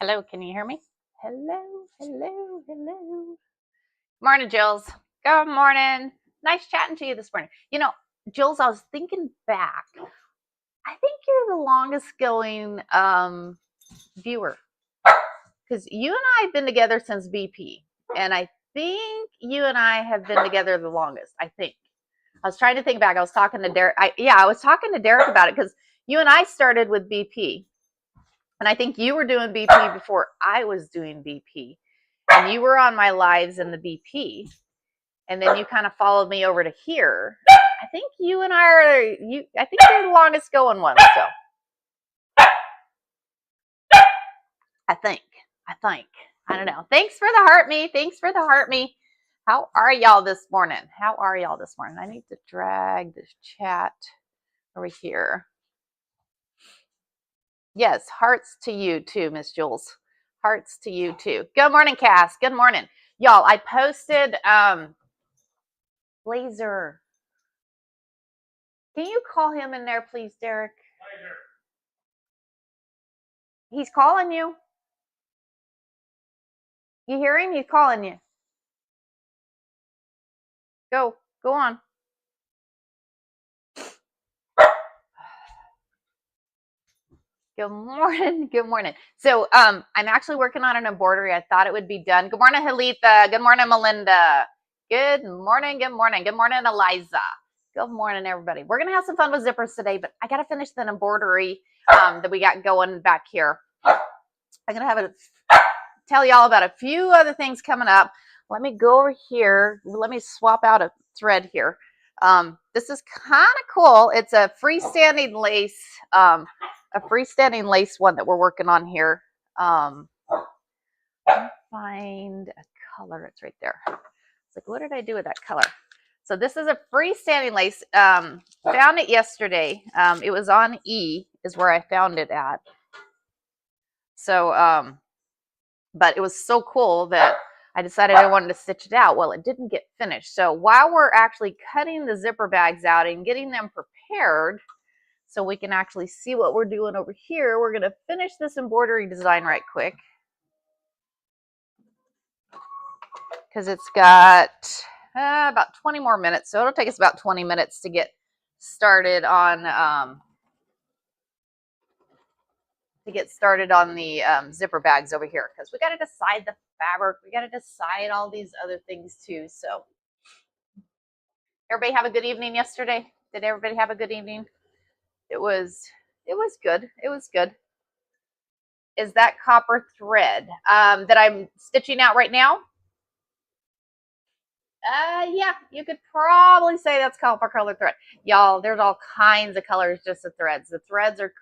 Hello, can you hear me? Hello, hello, hello. Morning, Jules. Good morning. Nice chatting to you this morning. You know, Jules, I was thinking back. I think you're the longest going viewer because you and I have been together since BP, and I think you and I have been together the longest. I think. I was trying to think back. I was talking to Derek. I was talking to Derek about it because you and I started with BP. And I think you were doing BP before I was doing BP. And you were on my lives in the BP. And then you kind of followed me over to here. I think you and I I think you're the longest going one. So I think. I don't know. Thanks for the heart me. Thanks for the heart me. How are y'all this morning? I need to drag this chat over here. Yes, hearts to you too, Miss Jules. Hearts to you too. Good morning, Cass. Good morning. Y'all, I posted Blazer. Can you call him in there, please, Derek? He's calling you. You hear him? He's calling you. Go on. Good morning. So I'm actually working on an embroidery. I thought it would be done. Good morning, Halitha. Good morning, Melinda. Good morning, Eliza. Good morning, everybody. We're gonna have some fun with zippers today, but I gotta finish the embroidery that we got going back here. I'm gonna tell y'all about a few other things coming up. Let me go over here. Let me swap out a thread here. This is kind of cool. It's a freestanding lace. A freestanding lace one that we're working on here. Find a color. It's right there. It's like, what did I do with that color? So this is a freestanding lace. Found it yesterday. It was on E is where I found it at. So, but it was so cool that I decided I wanted to stitch it out. Well, it didn't get finished. So while we're actually cutting the zipper bags out and getting them prepared, so we can actually see what we're doing over here, we're going to finish this embroidery design right quick. Because it's got about 20 more minutes. So it'll take us about 20 minutes to get started on the zipper bags over here. Because we got to decide the fabric. We got to decide all these other things too. So everybody have a good evening yesterday? Did everybody have a good evening? It was good. It was good. Is that copper thread that I'm stitching out right now? Yeah, you could probably say that's copper colored thread. Y'all, there's all kinds of colors just of threads. The threads are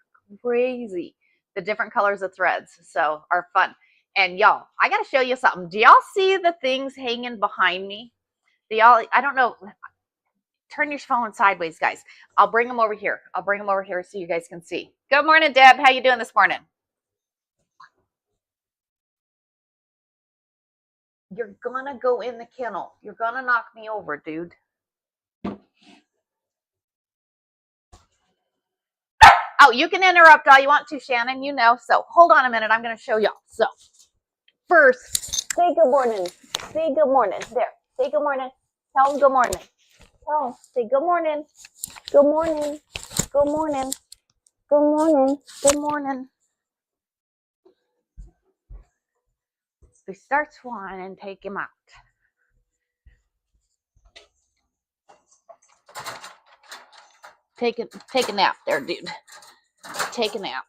crazy. The different colors of threads so are fun. And y'all, I got to show you something. Do y'all see the things hanging behind me? Do y'all, I don't know. Turn your phone sideways, guys. I'll bring them over here. So you guys can see. Good morning, Deb. How you doing this morning? You're gonna go in the kennel. You're gonna knock me over, dude. Oh, you can interrupt all you want to, Shannon. You know. So hold on a minute. I'm gonna show y'all. So first, say good morning. Say good morning. There. Say good morning. Tell them good morning. Tell them. Say good morning. Good morning. Good morning. Good morning. Good morning. We start one and take him out. Take a nap there, dude. Take a nap.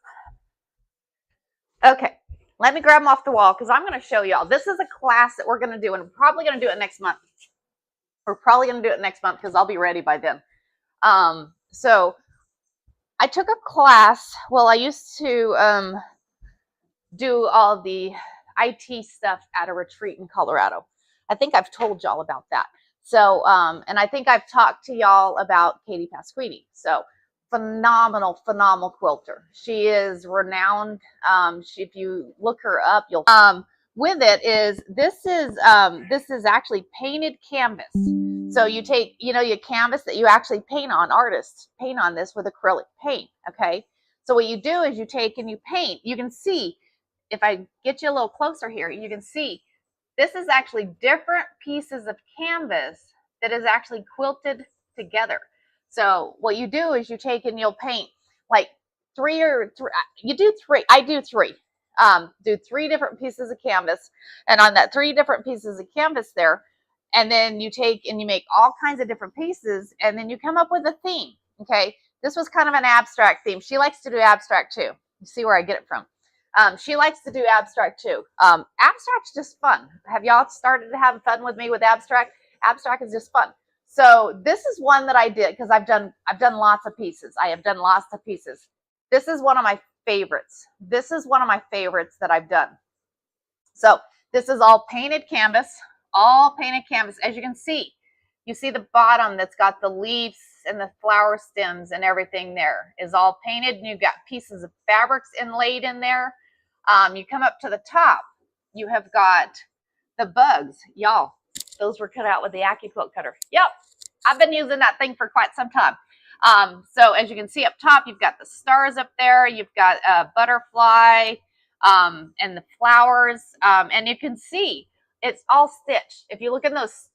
Okay, let me grab them off the wall because I'm going to show y'all. This is a class that we're going to do, and we're probably going to do it next month. Because I'll be ready by then. So I took a class. Well, I used to do all the IT stuff at a retreat in Colorado. I think I've told y'all about that. So, and I think I've talked to y'all about Katie Pasquini. So phenomenal quilter. She is renowned. If you look her up, you'll with it is this is actually painted canvas. So you take, your canvas that you actually paint on, artists paint on this with acrylic paint. Okay. So what you do is you take and you paint. You can see if I get you a little closer here, you can see this is actually different pieces of canvas that is actually quilted together. So what you do is you take and you'll paint like you do three. I do three. Do three different pieces of canvas, and on that three different pieces of canvas there, and then you take and you make all kinds of different pieces, and then you come up with a theme. Okay, this was kind of an abstract theme. She likes to do abstract too. You see where I get it from. She likes to do abstract too. Abstract's just fun. Have y'all started to have fun with me with abstract? Abstract is just fun. So this is one that I did because I've done lots of pieces. I have done lots of pieces. This is one of my favorites. This is one of my favorites that I've done. So this is all painted canvas, all painted canvas. As you can see, you see the bottom that's got the leaves and the flower stems and everything there is all painted, and you've got pieces of fabrics inlaid in there. You come up to the top, you have got the bugs. Y'all, those were cut out with the AccuQuilt cutter. Yep, I've been using that thing for quite some time. So as you can see up top, you've got the stars up there, you've got a butterfly, and the flowers, and you can see it's all stitched. If you look in those,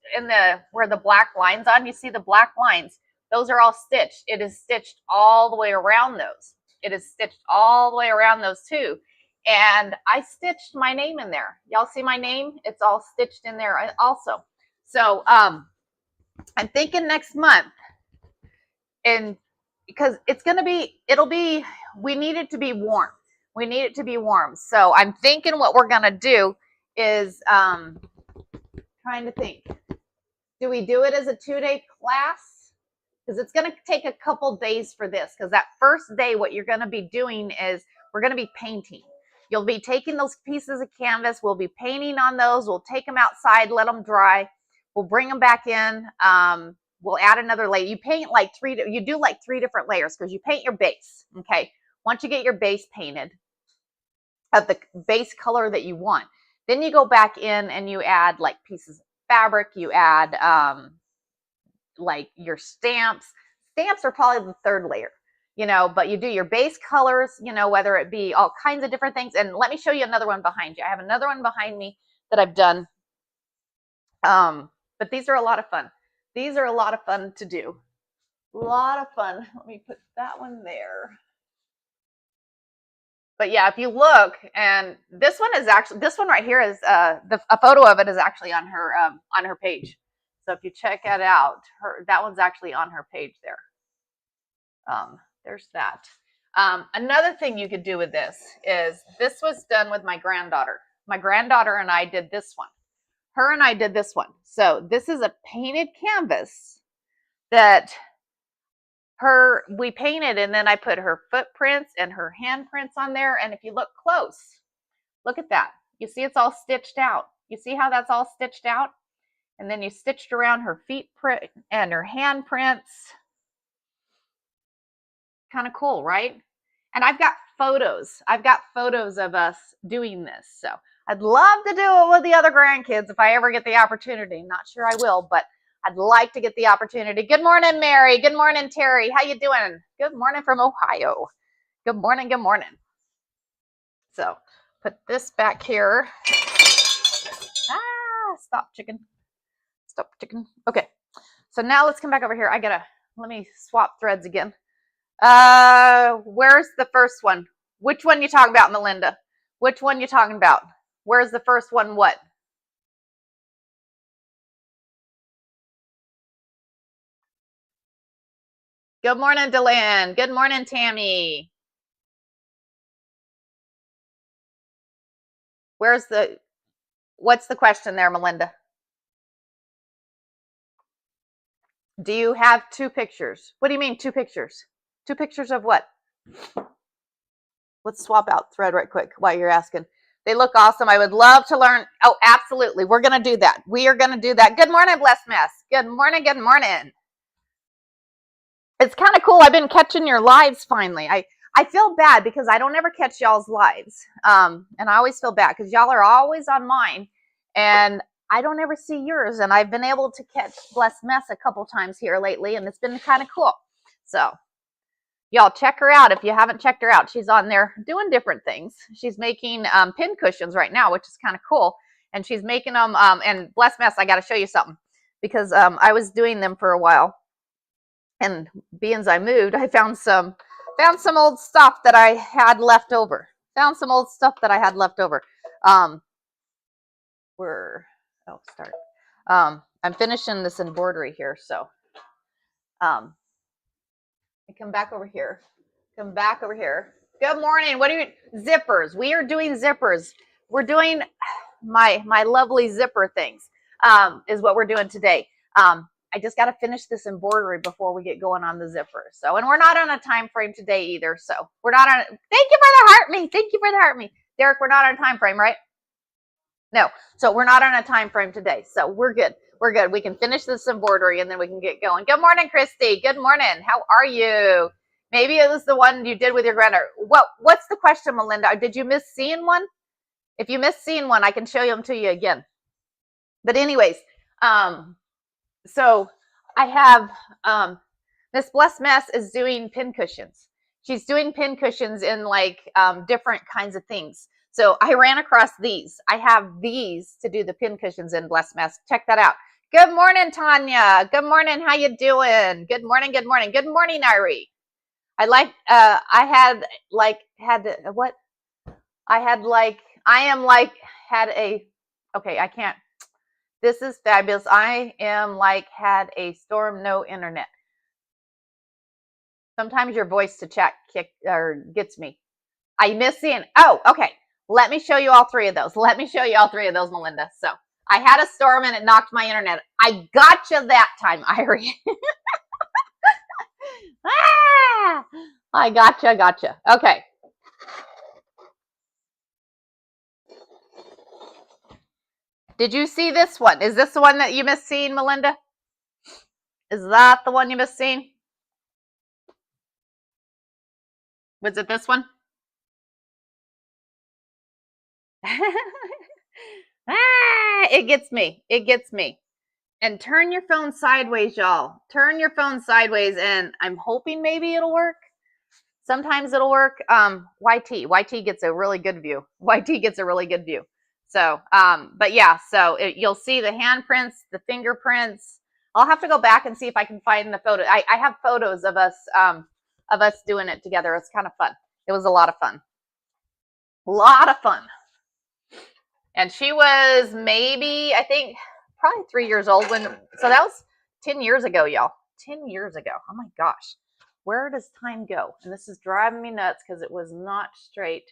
where the black lines on, you see the black lines, those are all stitched. It is stitched all the way around those. It is stitched all the way around those too. And I stitched my name in there. Y'all see my name? It's all stitched in there also. So I'm thinking next month, and because we need it to be warm. We need it to be warm. So I'm thinking what we're going to do is trying to think. Do we do it as a 2-day class? Because it's going to take a couple days for this. Because that first day, what you're going to be doing is we're going to be painting. You'll be taking those pieces of canvas. We'll be painting on those. We'll take them outside, let them dry. We'll bring them back in. We'll add another layer. You paint like you do like 3 different layers because you paint your base. Okay. Once you get your base painted of the base color that you want, then you go back in and you add like pieces of fabric. You add like your stamps. Stamps are probably the 3rd layer, you know, but you do your base colors, you know, whether it be all kinds of different things. And let me show you another one behind you. I have another one behind me that I've done. But these are a lot of fun. These are a lot of fun to do. A lot of fun. Let me put that one there. But yeah, if you look, and this one right here is a photo of it is actually on her page. So if you check it out, that one's actually on her page there. There's that. Another thing you could do with this is, this was done with my granddaughter. My granddaughter and I did this one. Her and I did this one. So this is a painted canvas that we painted, and then I put her footprints and her handprints on there. And if you look close, look at that. You see it's all stitched out. You see how that's all stitched out? And then you stitched around her feet print and her handprints. Kind of cool, right? And I've got photos. I've got photos of us doing this. So I'd love to do it with the other grandkids if I ever get the opportunity. Not sure I will, but I'd like to get the opportunity. Good morning, Mary. Good morning, Terry. How you doing? Good morning from Ohio. Good morning. Good morning. So put this back here. Stop, chicken. Stop, chicken. Okay. So now let's come back over here. Let me swap threads again. Where's the first one? Which one you talking about, Melinda? Which one you talking about? Where's the first one? What? Good morning, Deland. Good morning, Tammy. What's the question there, Melinda? Do you have 2 pictures? What do you mean 2 pictures? 2 pictures of what? Let's swap out thread right quick while you're asking. They look awesome. I would love to learn. Oh, absolutely. We're going to do that. We are going to do that. Good morning, Blessed Mess. Good morning. Good morning. It's kind of cool. I've been catching your lives finally. I feel bad because I don't ever catch y'all's lives. And I always feel bad because y'all are always on mine. And I don't ever see yours. And I've been able to catch Blessed Mess a couple times here lately. And it's been kind of cool. So Y'all check her out if you haven't checked her out. She's on there doing different things. She's making pin cushions right now, which is kind of cool. And she's making them, and bless mess, I got to show you something because I was doing them for a while. And being as I moved, I found some old stuff that I had left over. I'm finishing this embroidery here, so I come back over here. Good morning. What are you zippers? We are doing zippers. We're doing my lovely zipper things. Is what we're doing today. I just got to finish this embroidery before we get going on the zipper. So, and we're not on a time frame today either. So we're not on. Thank you for the heart me. Derek, we're not on a time frame, right? No. So we're not on a time frame today. So we're good. We can finish this embroidery and then we can get going. Good morning, Christy. Good morning. How are you? Maybe it was the one you did with your granddaughter. What's the question, Melinda? Did you miss seeing one? If you missed seeing one, I can show them to you again. But anyways, so I have Miss Bless Mess is doing pin cushions. She's doing pin cushions in like different kinds of things. So I ran across these. I have these to do the pin cushions in Bless Mess. Check that out. Good morning, Tanya. Good morning. How you doing? Good morning. Good morning. Good morning, Irie. This is fabulous. I am like had a storm, no internet. Sometimes your voice to chat gets me. I miss seeing. Oh, okay. Let me show you all three of those. Melinda. So I had a storm and it knocked my internet. I gotcha that time, Irie. I gotcha. Okay. Did you see this one? Is this the one that you missed seeing, Melinda? Is that the one you missed seeing? Was it this one? It gets me. And turn your phone sideways, y'all. Turn your phone sideways, and I'm hoping maybe it'll work. Sometimes it'll work. YT gets a really good view. So, but yeah, so you'll see the handprints, the fingerprints. I'll have to go back and see if I can find the photo. I have photos of us doing it together. It's kind of fun. It was a lot of fun. And she was maybe, I think, probably 3 years old so that was 10 years ago, y'all. 10 years ago. Oh my gosh. Where does time go? And this is driving me nuts because it was not straight.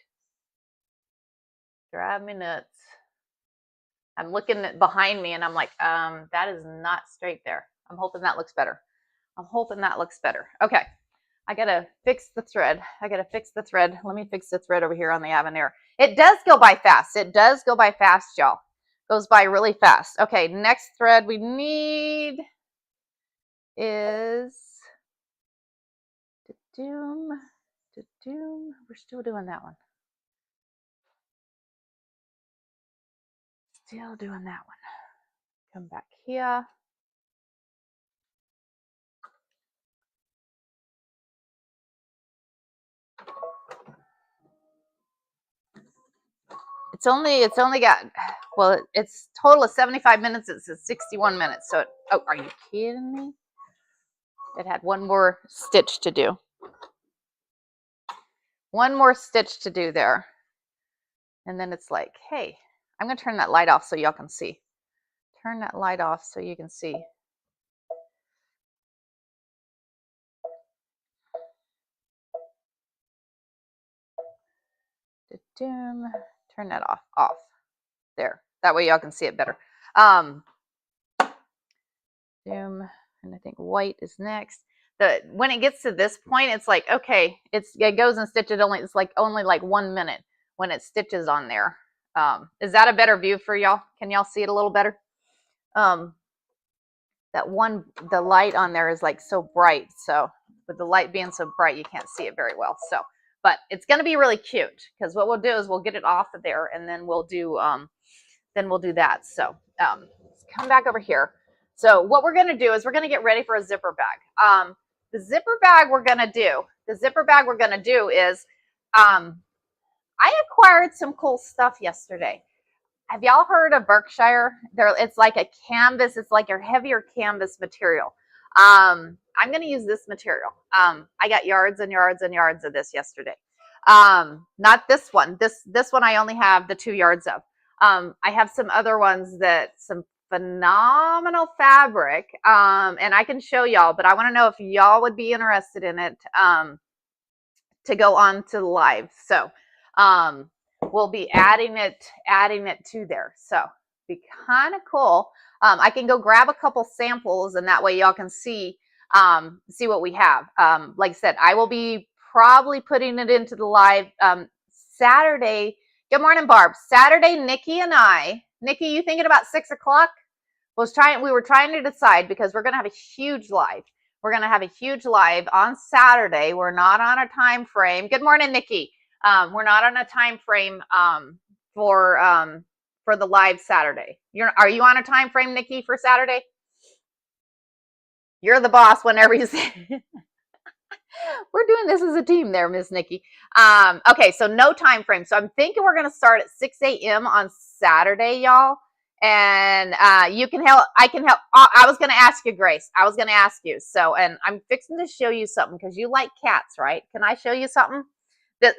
Drive me nuts. I'm looking at behind me and I'm like, that is not straight there. I'm hoping that looks better. Okay. I gotta fix the thread. Let me fix the thread over here on the Avenir. It does go by fast. Y'all. Goes by really fast. Okay, next thread we need is we're still doing that one. Come back here. It's only got, well, it's total of 75 minutes. It's 61 minutes. So, are you kidding me? It had one more stitch to do. There. And then it's like, hey, I'm going to turn that light off so y'all can see. Turn that light off so you can see. Turn that off. There. That way y'all can see it better. And I think white is next. When it gets to this point, it's like, okay, it goes and stitches only like 1 minute when it stitches on there. Is that a better view for y'all? Can y'all see it a little better? The light on there is like so bright. So with the light being so bright, you can't see it very well. So, but it's going to be really cute because what we'll do is we'll get it off of there and then we'll do that. So, come back over here. So what we're going to do is we're going to get ready for a zipper bag. The zipper bag we're going to do the zipper bag we're going to do is, I acquired some cool stuff yesterday. Have y'all heard of Berkshire? It's like a canvas. It's like your heavier canvas material. I'm going to use this material. I got yards and yards and yards of this yesterday. Not this one. This one I only have the 2 yards of. I have some other ones some phenomenal fabric, and I can show y'all, but I want to know if y'all would be interested in it to go on to live. So we'll be adding it to there. So be kind of cool. I can go grab a couple samples, and that way y'all can see what we have. Like I said, I will be probably putting it into the live Saturday. Good morning, Barb. Saturday, Nikki, you thinking about 6 o'clock? We were trying to decide because we're going to have a huge live. We're going to have a huge live on Saturday. We're not on a time frame. Good morning, Nikki. We're not on a time frame for the live Saturday. Are you on a time frame, Nikki, for Saturday? You're the boss whenever you say. We're doing this as a team there, Miss Nikki. Okay, so no time frame. So I'm thinking we're going to start at 6 a.m. on Saturday, y'all. And you can help. I can help. I was going to ask you, Grace. I was going to ask you. So, and I'm fixing to show you something because you like cats, right? Can I show you something?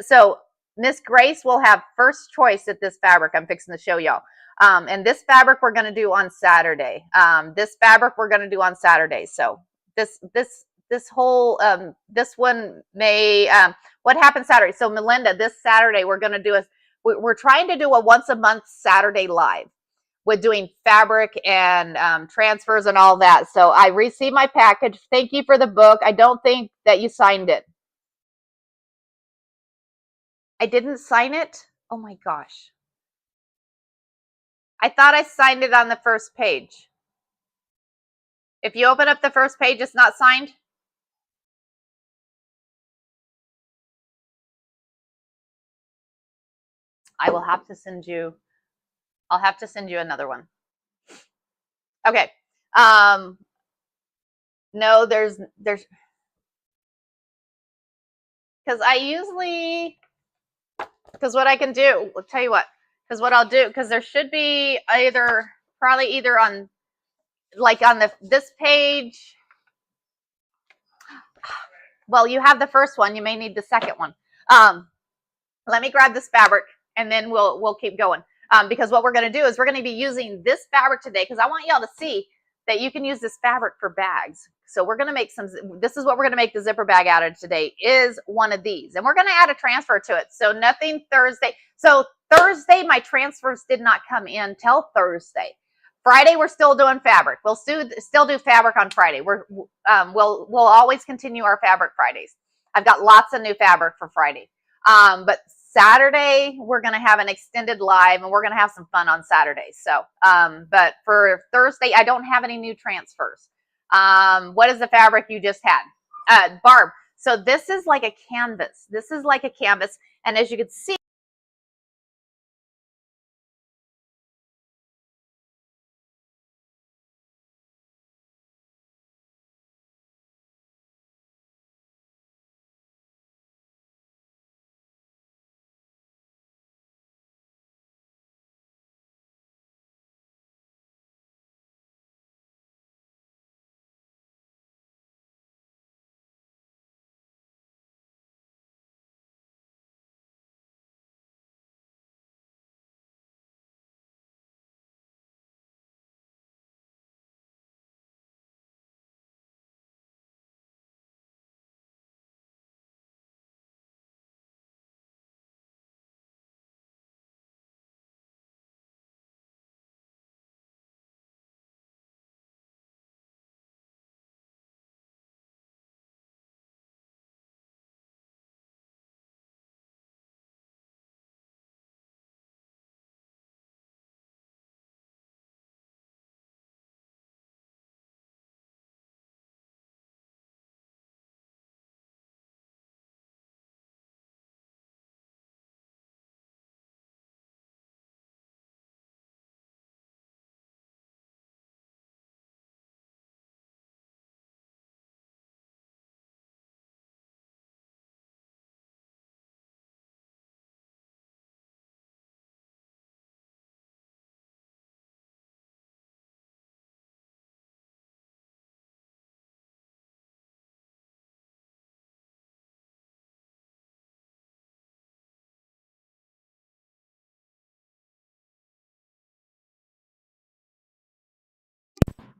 So Miss Grace will have first choice at this fabric I'm fixing to show y'all. And this fabric we're going to do on Saturday. This fabric we're going to do on Saturday. So this whole this one may what happens Saturday. So Melinda, this Saturday we're going to do we're trying to do a once a month Saturday live with doing fabric and transfers and all that. So I received my package. Thank you for the book. I don't think that you signed it. I didn't sign it? Oh my gosh. I thought I signed it on the first page. If you open up the first page, it's not signed? I will have to send you, I'll have to send you another one. Okay. No, there's, because I usually, because what I can do, I'll tell you what, because what I'll do, because there should be probably either on, like on this page. Well, you have the first one. You may need the second one. Let me grab this fabric and then we'll keep going. Because what we're going to do is we're going to be using this fabric today because I want y'all to see that you can use this fabric for bags. So we're going to make this is what we're going to make the zipper bag out of today is one of these. And we're going to add a transfer to it. So nothing Thursday. So Thursday, my transfers did not come in till Thursday. Friday, we're still doing fabric. We'll still do fabric on Friday. We'll always continue our fabric Fridays. I've got lots of new fabric for Friday. But Saturday, we're going to have an extended live and we're going to have some fun on Saturday. So, but for Thursday, I don't have any new transfers. What is the fabric you just had? Barb. So this is like a canvas. This is like a canvas. And as you can see,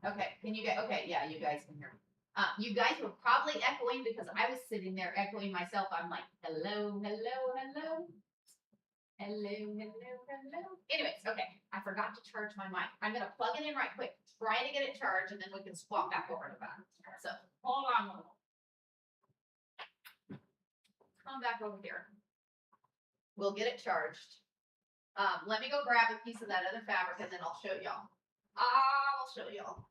Okay, can you get, okay, yeah, you guys can hear me. You guys were probably echoing because I was sitting there echoing myself. I'm like, hello, hello, hello. Hello, hello, hello. Anyways, okay, I forgot to charge my mic. I'm gonna plug it in right quick, try to get it charged, and then we can swap back over to that. So hold on a moment. Come back over here. We'll get it charged. Let me go grab a piece of that other fabric and then I'll show y'all. I'll show y'all.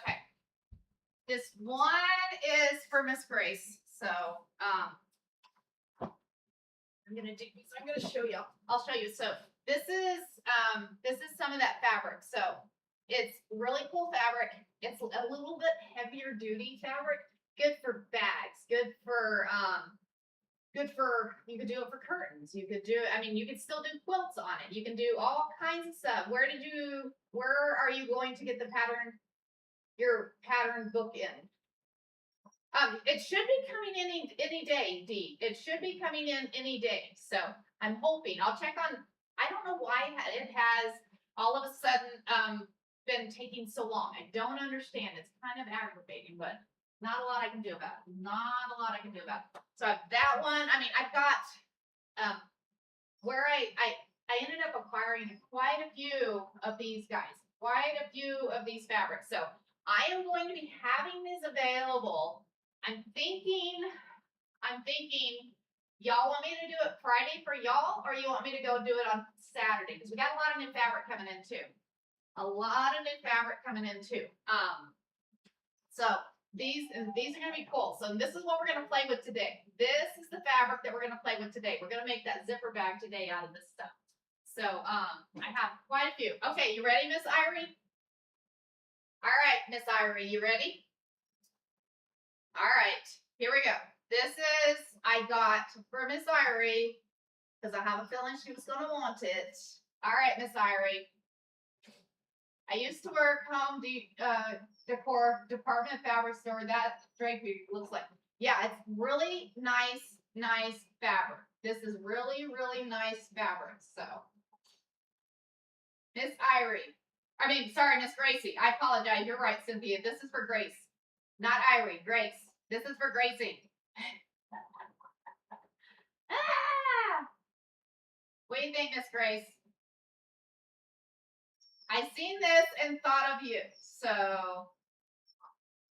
Okay. This one is for Miss Grace. So I'm gonna show y'all. I'll show you. So this is some of that fabric. So it's really cool fabric. It's a little bit heavier duty fabric. Good for bags. Good for you could do it for curtains. You could do it, I mean, you could still do quilts on it. You can do all kinds of stuff. Where are you going to get the pattern, your pattern book in? It should be coming in any day, Dee. It should be coming in any day. So I'm hoping. I'll check on. I don't know why it has all of a sudden been taking so long. I don't understand. It's kind of aggravating, but not a lot I can do about it. Not a lot I can do about it. So that one. I mean, I've got where I ended up acquiring quite a few of these guys, quite a few of these fabrics. So I am going to be having these available. I'm thinking, y'all want me to do it Friday for y'all, or you want me to go do it on Saturday? Because we got a lot of new fabric coming in too. A lot of new fabric coming in too. So these are gonna be cool. So this is what we're gonna play with today. This is the fabric that we're gonna play with today. We're gonna make that zipper bag today out of this stuff. So I have quite a few. Okay, you ready, Miss Irie? All right, Miss Irie, you ready? All right, here we go. This is, I got for Miss Irie, because I have a feeling she was going to want it. All right, Miss Irie. I used to work home decor department fabric store. That drapery looks like, yeah, it's really nice fabric. This is really nice fabric. So, Miss Irie. Sorry, Miss Gracie. I apologize. You're right, Cynthia. This is for Grace. Not Irie, Grace. This is for Gracie. Ah! What do you think, Miss Grace? I seen this and thought of you. So,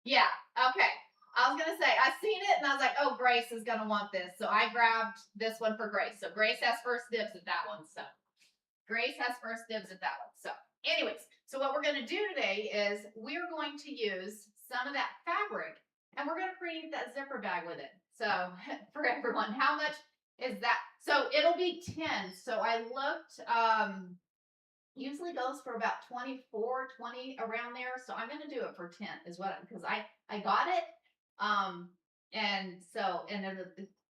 yeah, okay. I was going to say, I seen it and I was like, oh, Grace is going to want this. So I grabbed this one for Grace. So Grace has first dibs at that one. So Grace has first dibs at that one. So anyways, so what we're going to do today is we're going to use some of that fabric and we're going to create that zipper bag with it. So for everyone, how much is that? So it'll be 10. So I looked, usually goes for about 24, 20 around there. So I'm going to do it for 10 is what, because I got it. And so, and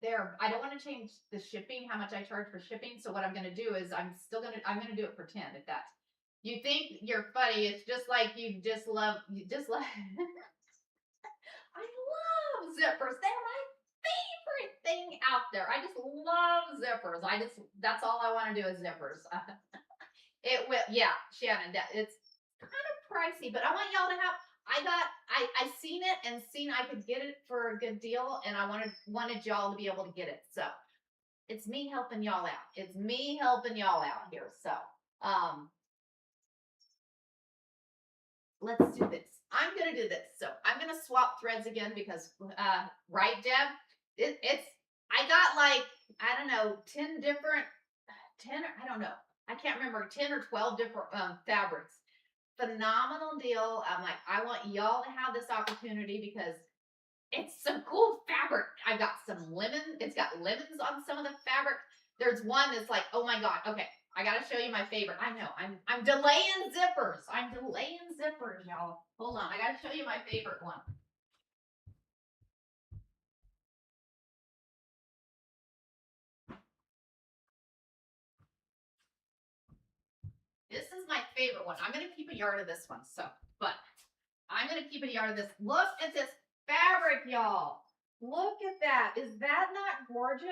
there, I don't want to change the shipping, how much I charge for shipping. So what I'm going to do is I'm going to do it for 10. If that's, you think you're funny. It's just like, you just love, I love zippers. They're my favorite thing out there. I just love zippers. That's all I want to do is zippers. It will, yeah, Shannon, it's kind of pricey, but I want y'all to have, I seen it and seen I could get it for a good deal, and I wanted y'all to be able to get it. So it's me helping y'all out. It's me helping y'all out here. So let's do this. I'm gonna do this. So I'm gonna swap threads again because right, Deb? It's I got like, I don't know, 10 different, 10, I don't know. I can't remember, 10 or 12 different fabrics. Phenomenal deal. I'm like, I want y'all to have this opportunity because it's some cool fabric. I've got some lemon. It's got lemons on some of the fabric. There's one that's like, oh my God. Okay, I gotta show you my favorite. I know, I'm delaying zippers. I'm delaying zippers, y'all. Hold on, I gotta show you my favorite one. This is my favorite one. I'm gonna keep a yard of this one, but I'm gonna keep a yard of this. Look at this fabric, y'all. Look at that. Is that not gorgeous?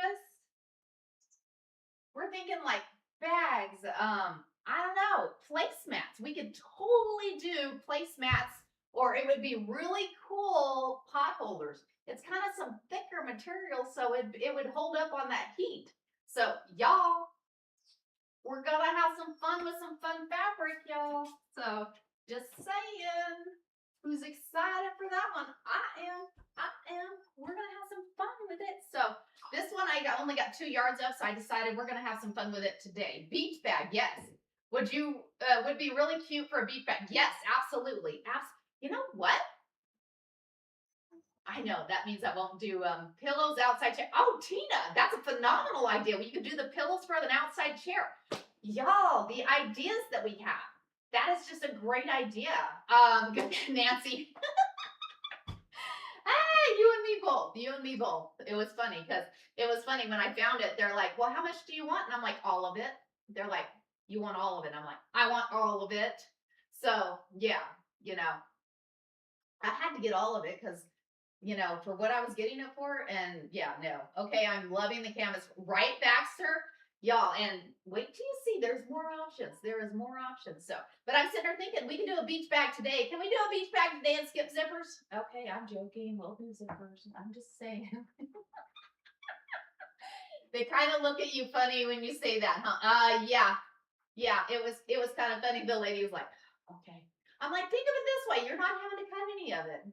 We're thinking like bags, I don't know, placemats. We could totally do placemats, or it would be really cool pot holders. It's kind of some thicker material, so it would hold up on that heat. So y'all, we're gonna have some fun with some fun fabric, y'all. So just saying, who's excited for that one? I am. We're gonna have some fun with it. So this one I only got 2 yards of, so I decided we're gonna have some fun with it today. Beach bag, yes. Would be really cute for a beach bag? Yes, absolutely. You know what? I know that means I won't do pillows outside chair. Oh, Tina, that's a phenomenal idea. We could do the pillows for an outside chair. Y'all, the ideas that we have. That is just a great idea. Nancy. You and me both. It was funny because when I found it, they're like, well, how much do you want? And I'm like, all of it. They're like, you want all of it? I'm like, I want all of it. So yeah, I had to get all of it because, for what I was getting it for. And yeah, no. Okay, I'm loving the canvas. Right, Baxter? Y'all, and wait till you see, there's more options. There is more options. So, but I'm sitting there thinking, we can do a beach bag today. Can we do a beach bag today and skip zippers? Okay, I'm joking. We'll do zippers. I'm just saying. They kind of look at you funny when you say that, huh? Yeah. It was kind of funny. The lady was like, okay. I'm like, think of it this way. You're not having to cut any of it.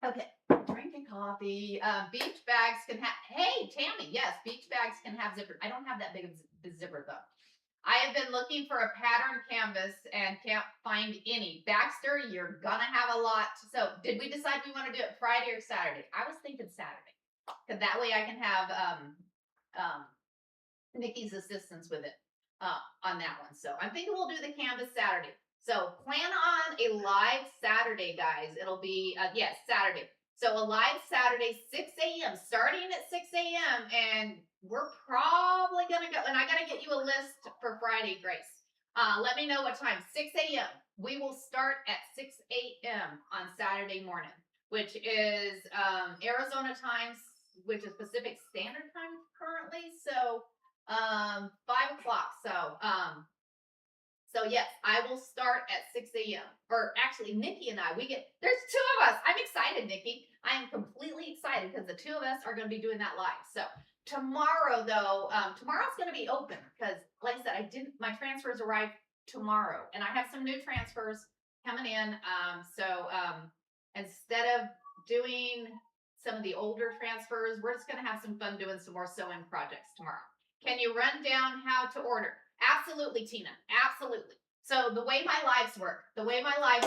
Okay, drinking coffee. Beach bags can have, hey, Tammy, yes, beach bags can have zipper. I don't have that big of a zipper though. I have been looking for a pattern canvas and can't find any. Baxter, you're gonna have a lot. So did we decide we want to do it Friday or Saturday? I was thinking Saturday. Because that way I can have Nikki's assistance with it on that one. So I'm thinking we'll do the canvas Saturday. So plan on a live Saturday, guys. It'll be, yes, Saturday. So a live Saturday, 6 a.m., starting at 6 a.m. And we're probably going to go, and I got to get you a list for Friday, Grace. Let me know what time, 6 a.m. We will start at 6 a.m. on Saturday morning, which is Arizona time, which is Pacific Standard Time currently. So 5 o'clock. So yes, I will start at 6 a.m. Or actually, Nikki and I, there's 2 of us. I'm excited, Nikki. I am completely excited because the 2 of us are going to be doing that live. So tomorrow, though, tomorrow's going to be open because, like I said, my transfers arrived tomorrow, and I have some new transfers coming in. So instead of doing some of the older transfers, we're just going to have some fun doing some more sewing projects tomorrow. Can you run down how to order? Absolutely, Tina. Absolutely. So the way my lives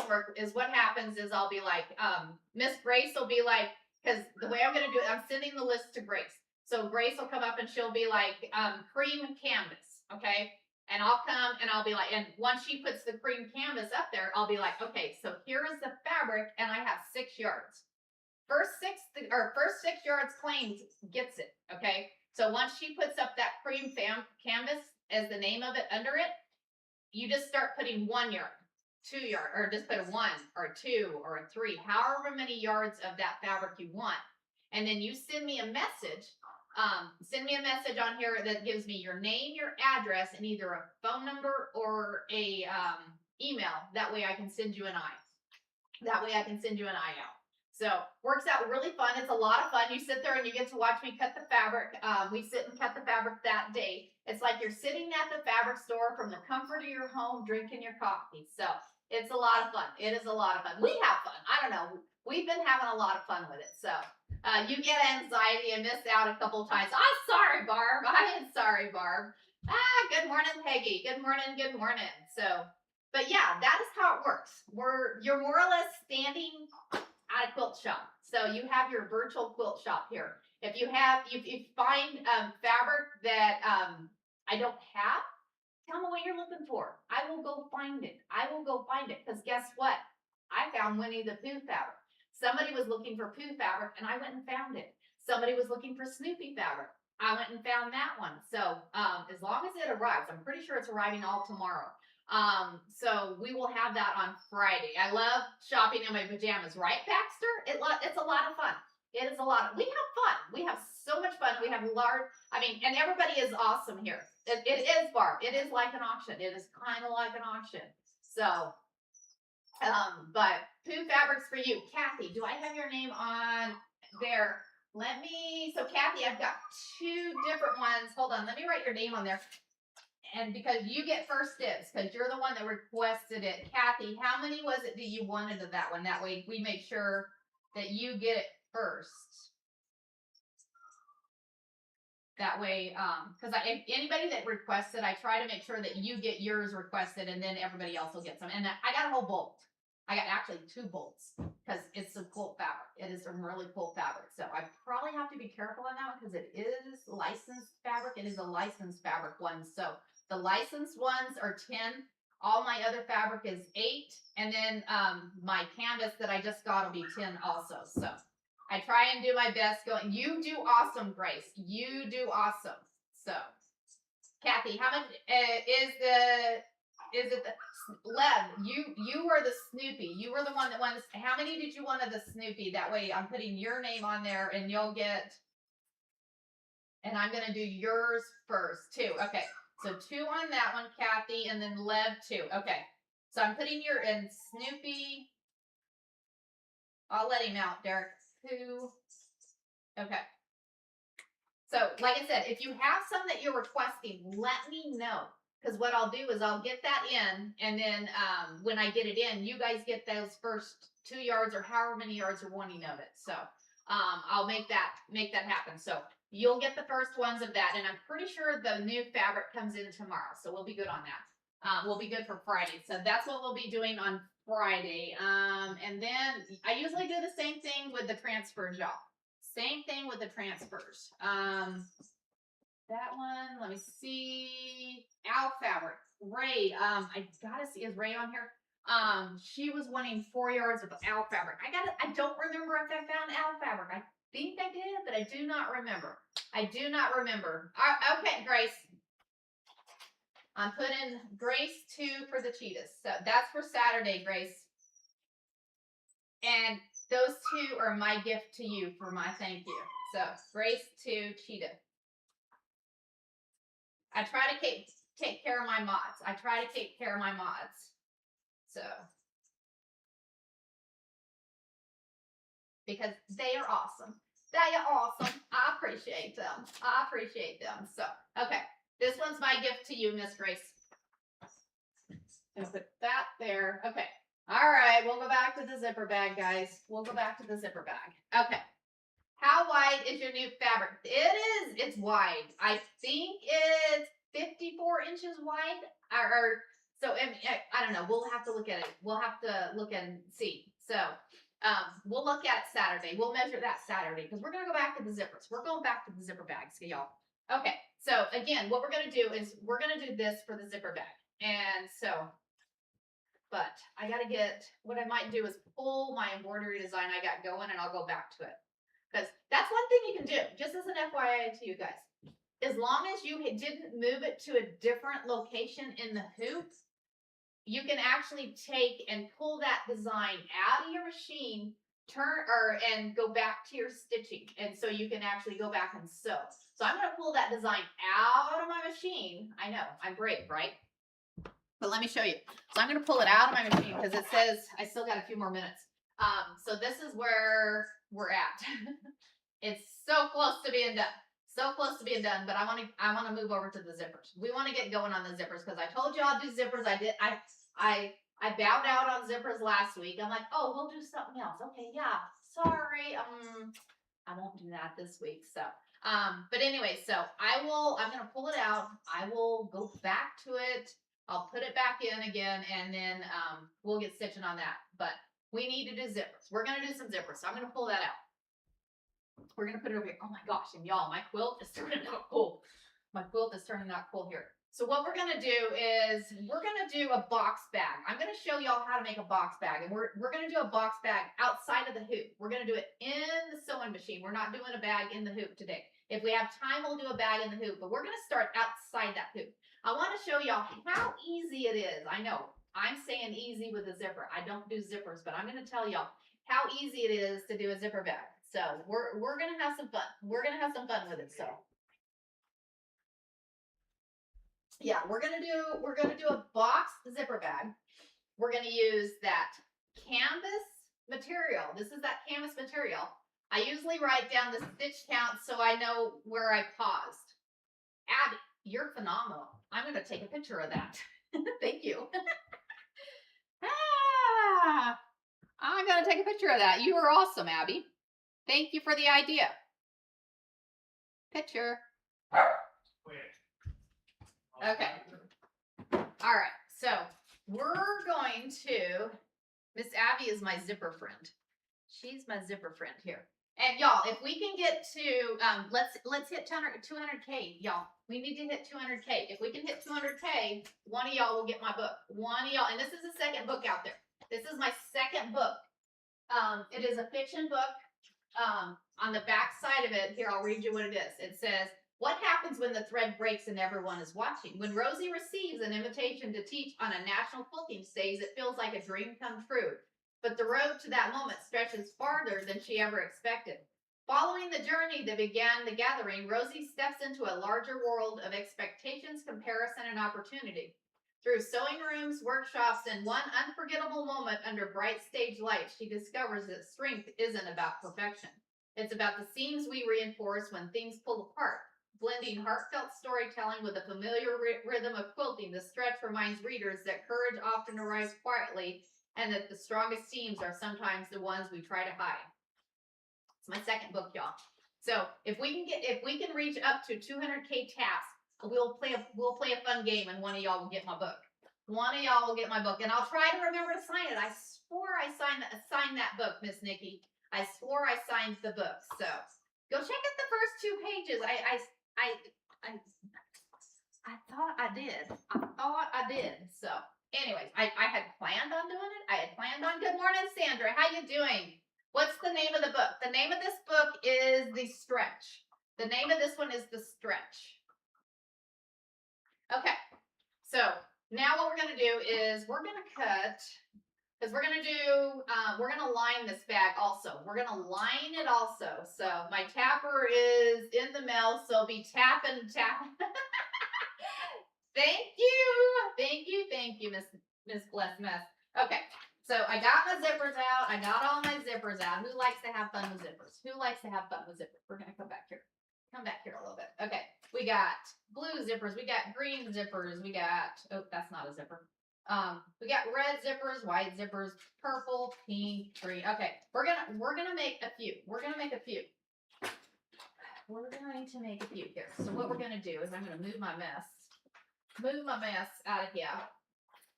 work is what happens is I'll be like, Miss Grace will be like, because the way I'm going to do it, I'm sending the list to Grace. So Grace will come up and she'll be like, cream canvas. Okay. And I'll come and I'll be like, and once she puts the cream canvas up there, I'll be like, okay, so here is the fabric and I have 6 yards. First 6 yards claims gets it. Okay. So once she puts up that cream canvas as the name of it under it, you just start putting 1 yard, 2 yard, or just put a 1 or a 2 or a 3, however many yards of that fabric you want. And then you send me a message. Send me a message on here that gives me your name, your address, and either a phone number or a email. That way I can send you an eye out. So works out really fun. It's a lot of fun. You sit there and you get to watch me cut the fabric. We sit and cut the fabric that day. It's like you're sitting at the fabric store from the comfort of your home, drinking your coffee. So it's a lot of fun. It is a lot of fun. We have fun. I don't know. We've been having a lot of fun with it. So you get anxiety and miss out a couple of times. I'm sorry, Barb. I am sorry, Barb. Good morning, Peggy. Good morning. Good morning. So, but yeah, that is how it works. You're more or less standing. at a quilt shop. So you have your virtual quilt shop here. If you find fabric that I don't have, tell me what you're looking for. I will go find it. I will go find it. Because guess what? I found Winnie the Pooh fabric. Somebody was looking for Pooh fabric, and I went and found it. Somebody was looking for Snoopy fabric. I went and found that one. So as long as it arrives, I'm pretty sure it's arriving all tomorrow. So we will have that on Friday. I love shopping in my pajamas, right, Baxter? It's a lot of fun. It is a lot. We have fun. We have so much fun. We have and everybody is awesome here. It is, Barb. It is like an auction. It is kind of like an auction. So, but Pooh Fabrics for you. Kathy, do I have your name on there? So Kathy, I've got 2 different ones. Hold on. Let me write your name on there. And because you get first dibs, because you're the one that requested it. Kathy, how many was it that you wanted of that one? That way we make sure that you get it first. That way, because if anybody that requests it, I try to make sure that you get yours requested, and then everybody else will get some. And I got a whole bolt. I got actually 2 bolts because it's some cool fabric. It is some really cool fabric. So I probably have to be careful on that one because it is licensed fabric. It is a licensed fabric one. So the licensed ones are 10. All my other fabric is 8. And then my canvas that I just got will be 10 also. So I try and do my best going. You do awesome, Grace. You do awesome. So, Kathy, how much is it the Lev? You were the Snoopy. You were the one that wanted. How many did you want of the Snoopy? That way, I'm putting your name on there, and you'll get. And I'm gonna do yours first too. Okay, so 2 on that one, Kathy, and then Lev 2. Okay, so I'm putting your and Snoopy. I'll let him out, Derek. 2. Okay. So, like I said, if you have some that you're requesting, let me know. Because what I'll do is I'll get that in, and then when I get it in, you guys get those first 2 yards or however many yards you're wanting of it. So I'll make that happen. So you'll get the first ones of that, and I'm pretty sure the new fabric comes in tomorrow. So we'll be good on that. We'll be good for Friday. So that's what we'll be doing on Friday. And then I usually do the same thing with the transfers, y'all. Same thing with the transfers. That one, let me see. Owl fabric. Ray, I gotta see, is Ray on here? She was wanting 4 yards of owl fabric. I don't remember if I found owl fabric. I think I did, but I do not remember. Okay, Grace. I'm putting Grace 2 for the cheetahs. So that's for Saturday, Grace. And those 2 are my gift to you for my thank you. So Grace 2 cheetah. I try to take care of my mods. So because they are awesome. I appreciate them. So okay. This one's my gift to you, Miss Grace. I'm gonna put that there. Okay. All right, we'll go back to the zipper bag, guys. Okay. How wide is your new fabric? It's wide. I think it's 54 inches wide. So I don't know. We'll have to look at it. We'll have to look and see. So we'll look at it Saturday. We'll measure that Saturday because we're gonna go back to the zippers. We're going back to the zipper bags, y'all. Okay. So again, what we're gonna do is we're gonna do this for the zipper bag. And so, but I gotta what I might do is pull my embroidery design I got going, and I'll go back to it. Because that's one thing you can do, just as an FYI to you guys. As long as you didn't move it to a different location in the hoop, you can actually take and pull that design out of your machine, and go back to your stitching. And so you can actually go back and sew. So I'm going to pull that design out of my machine. I know, I'm brave, right? But let me show you. So I'm going to pull it out of my machine because it says I still got a few more minutes. So this is where we're at. It's so close to being done. But I want to move over to the zippers. We want to get going on the zippers because I told you I'll do zippers. I bowed out on zippers last week. I'm like, oh, we'll do something else. Okay, yeah. Sorry. I won't do that this week. So, but anyway, so I'm going to pull it out. I will go back to it. I'll put it back in again, and then we'll get stitching on that. But we need to do zippers. We're going to do some zippers. So I'm going to pull that out. We're going to put it over here. Oh my gosh. And y'all, my quilt is turning out cool. My quilt is turning out cool here. So what we're going to do is we're going to do a box bag. I'm going to show y'all how to make a box bag. And we're going to do a box bag outside of the hoop. We're going to do it in the sewing machine. We're not doing a bag in the hoop today. If we have time, we'll do a bag in the hoop. But we're going to start outside that hoop. I want to show y'all how easy it is. I know I'm saying easy with a zipper. I don't do zippers, but I'm going to tell y'all how easy it is to do a zipper bag. So we're going to have some fun. We're going to have some fun with it. So yeah, we're gonna do a box zipper bag. We're gonna use that canvas material. This is that canvas material. I usually write down the stitch count so I know where I paused. Abby, you're phenomenal. I'm gonna take a picture of that. Thank you. I'm gonna take a picture of that. You are awesome, Abby. Thank you for the idea. Picture. Okay. All right. So we're going to, Miss Abby is my zipper friend. She's my zipper friend here. And y'all, if we can get to, let's hit 200K, y'all. We need to hit 200K. If we can hit 200K, one of y'all will get my book. One of y'all, and this is the second book out there. This is my second book. It is a fiction book. On the back side of it, here, I'll read you what it is. It says, what happens when the thread breaks and everyone is watching? When Rosie receives an invitation to teach on a national quilting stage, it feels like a dream come true. But the road to that moment stretches farther than she ever expected. Following the journey that began the gathering, Rosie steps into a larger world of expectations, comparison, and opportunity. Through sewing rooms, workshops, and one unforgettable moment under bright stage lights, she discovers that strength isn't about perfection. It's about the seams we reinforce when things pull apart. Blending heartfelt storytelling with the familiar rhythm of quilting, the stretch reminds readers that courage often arrives quietly and that the strongest seams are sometimes the ones we try to hide. It's my second book, y'all. So if we can reach up to 200K taps, we'll play a fun game, and one of y'all will get my book. One of y'all will get my book, and I'll try to remember to sign it. I swore I signed that book, Miss Nikki. I swore I signed the book. So go check out the first 2 pages. I thought I did. So anyways, I had planned on doing it. I had planned on. Good morning, Sandra. How you doing? What's the name of the book? The name of this book is The Stretch. The name of this one is The Stretch. Okay, so now what we're going to do is we're going to cut, because we're going to line this bag also. We line it also. So my tapper is in the mail, so be tapping. Thank you, Miss Bless Mess. Okay, so I got my zippers out. I got all my zippers out. Who likes to have fun with zippers? We're going to come back here. Come back here a little bit. Okay, we got blue zippers. We got green zippers. We got, oh, that's not a zipper. We got red zippers, white zippers, purple, pink, green. Okay, we're gonna make a few. We're going to make a few here. So what we're gonna do is I'm gonna move my mess out of here.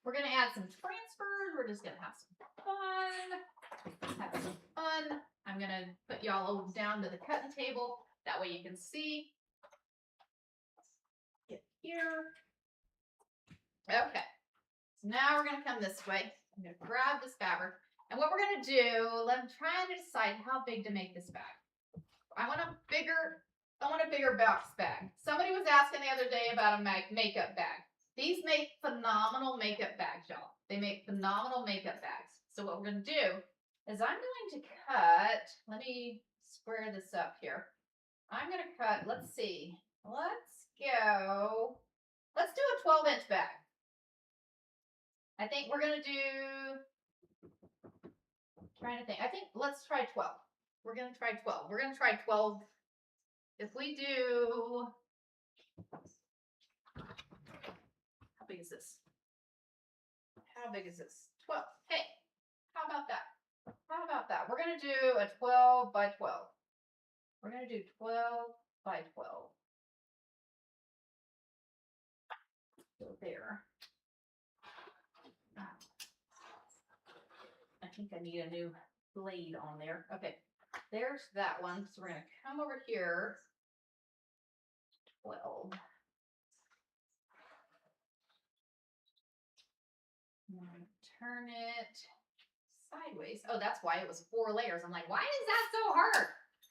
We're gonna add some transfers. We're just gonna have some fun. I'm gonna put y'all down to the cutting table. That way you can see. Get here. Okay. So now we're gonna come this way. I'm gonna grab this fabric. And what we're gonna do, I'm trying to decide how big to make this bag. I want a bigger box bag. Somebody was asking the other day about a makeup bag. These make phenomenal makeup bags, y'all. They make phenomenal makeup bags. So what we're going to do is I'm going to cut, let me square this up here. I'm going to cut, let's see. Let's do a 12-inch bag. I think we're going to do, let's try 12. We're going to try 12. We're going to try 12. If we do, how big is this? 12. Hey, how about that? We're going to do a 12 by 12. We're going to do 12 by 12. So there. think I need a new blade on there. Okay, there's that one. So we're gonna come over here. 12. Turn it sideways. Oh, that's why it was 4 layers. I'm like, why is that so hard?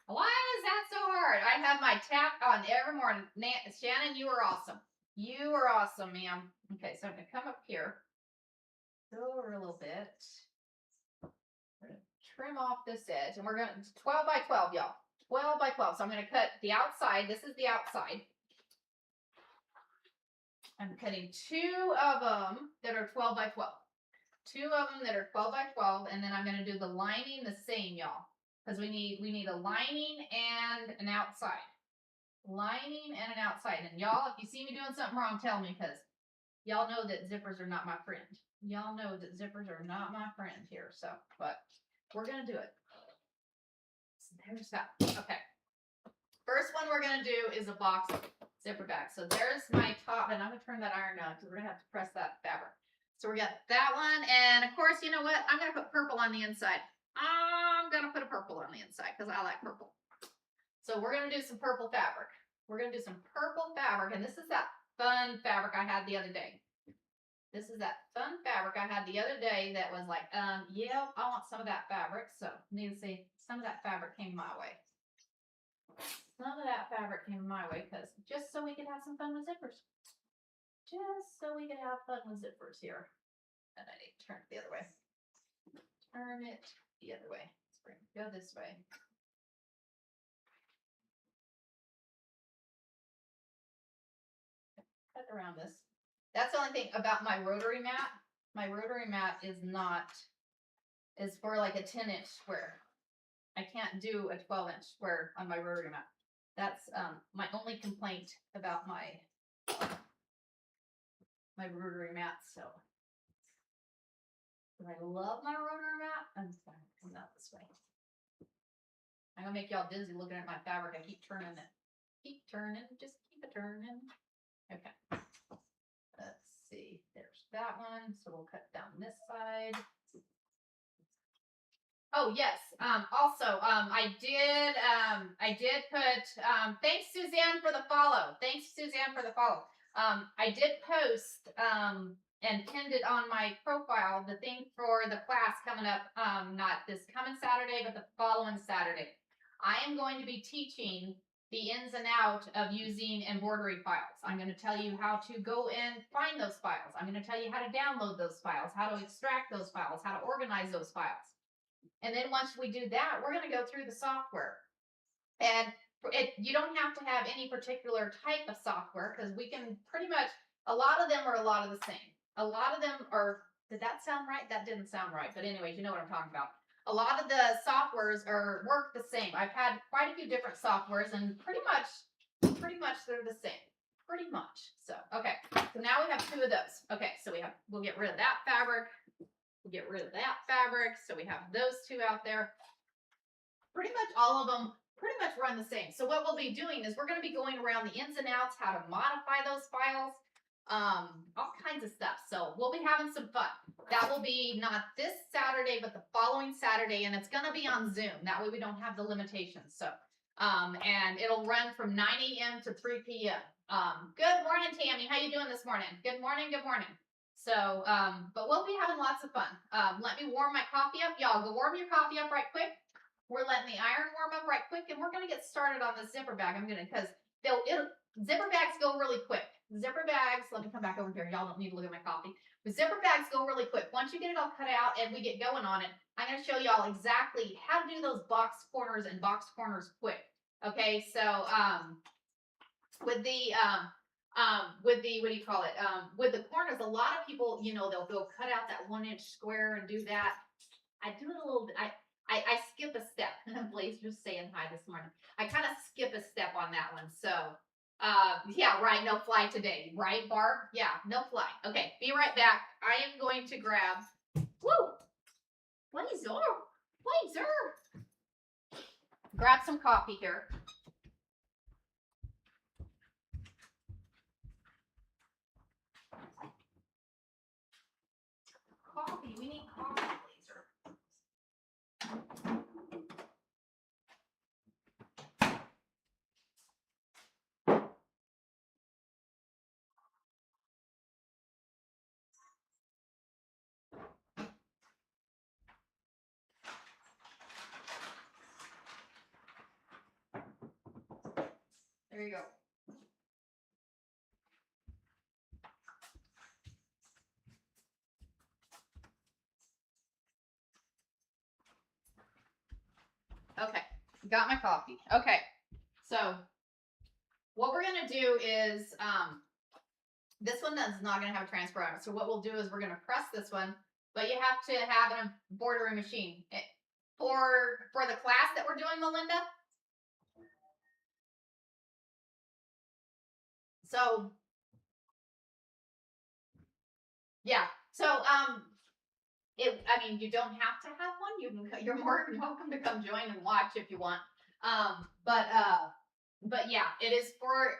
Why is that so hard? I have my tap on every morning. Shannon, you are awesome. You are awesome, ma'am. Okay, so I'm gonna come up here, go over a little bit. We're gonna trim off this edge, and we're gonna 12 by 12, y'all. 12 by 12. So I'm gonna cut the outside. This is the outside. I'm cutting 2 of them that are 12 by 12. 2 of them that are 12 by 12, and then I'm gonna do the lining the same, y'all. Because we need a lining and an outside. Lining and an outside. And y'all, if you see me doing something wrong, tell me, because y'all know that zippers are not my friend. Y'all know that zippers are not my friend here. So, but we're gonna do it. So there's that. Okay. First one we're gonna do is a box zipper bag. So there's my top, and I'm gonna turn that iron down because we're gonna have to press that fabric. So we got that one, and of course, you know what? I'm gonna put purple on the inside. I'm gonna put a purple on the inside because I like purple. So we're gonna do some purple fabric. We're gonna do some purple fabric, and this is that fun fabric I had the other day. This is that fun fabric I had the other day that was like, yeah, I want some of that fabric. So need to see, some of that fabric came my way. Some of that fabric came my way because just so we could have some fun with zippers. Just so we could have fun with zippers here. And I need to turn it the other way. Turn it the other way. Go this way. Cut around this. That's the only thing about my rotary mat. My rotary mat is for like a 10-inch square. I can't do a 12-inch square on my rotary mat. That's my only complaint about my rotary mat. So I love my rotary mat. I'm sorry, come out this way. I'm gonna make y'all dizzy looking at my fabric. I keep turning it. Keep turning, just keep it turning. Okay. Let's see. There's that one. So we'll cut down this side. Oh yes. Also, I did put. Thanks Suzanne for the follow. Thanks Suzanne for the follow. I did post and pinned it on my profile the thing for the class coming up. Not this coming Saturday, but the following Saturday. I am going to be teaching the ins and out of using embroidery files. I'm going to tell you how to go and find those files. I'm going to tell you how to download those files, how to extract those files, how to organize those files. And then once we do that, we're going to go through the software. And you don't have to have any particular type of software because we can pretty much, a lot of them are a lot of the same. A lot of them are, did that sound right? That didn't sound right. But anyways, you know what I'm talking about. A lot of the softwares work the same. I've had quite a few different softwares and pretty much they're the same. Pretty much. So, okay. So now we have 2 of those. Okay. So we'll get rid of that fabric. We'll get rid of that fabric. So we have those 2 out there. Pretty much all of them pretty much run the same. So what we'll be doing is we're going to be going around the ins and outs, how to modify those files, all kinds of stuff. So we'll be having some fun. That will be not this Saturday, but the following Saturday, and it's going to be on Zoom. That way we don't have the limitations. So, and it'll run from 9 a.m. to 3 p.m. Good morning, Tammy. How you doing this morning? Good morning. Good morning. So, but we'll be having lots of fun. Let me warm my coffee up. Y'all go warm your coffee up right quick. We're letting the iron warm up right quick, and we're going to get started on this zipper bag. Because zipper bags go really quick. Zipper bags, let me come back over here. Y'all don't need to look at my coffee. But zipper bags go really quick. Once you get it all cut out and we get going on it, I'm going to show y'all exactly how to do those box corners and box corners quick. Okay, so with the what do you call it? With the corners, a lot of people, they'll go cut out that 1-inch square and do that. I do it a little bit. I skip a step. Blaze just saying hi this morning. I kind of skip a step on that one. So, yeah, right. No fly today. Right, Barb? Yeah, no fly. Okay, be right back. I am going to grab, Blazer. Grab some coffee here. Coffee. We need coffee, Blazer. There you go. Okay, got my coffee. Okay, so what we're gonna do is, this one is not gonna have a transfer on it. So what we'll do is we're gonna press this one, but you have to have an embroidery machine. For the class that we're doing, Melinda. So, yeah. So, I mean, you don't have to have one. You're more than welcome to come join and watch if you want. But yeah, it's for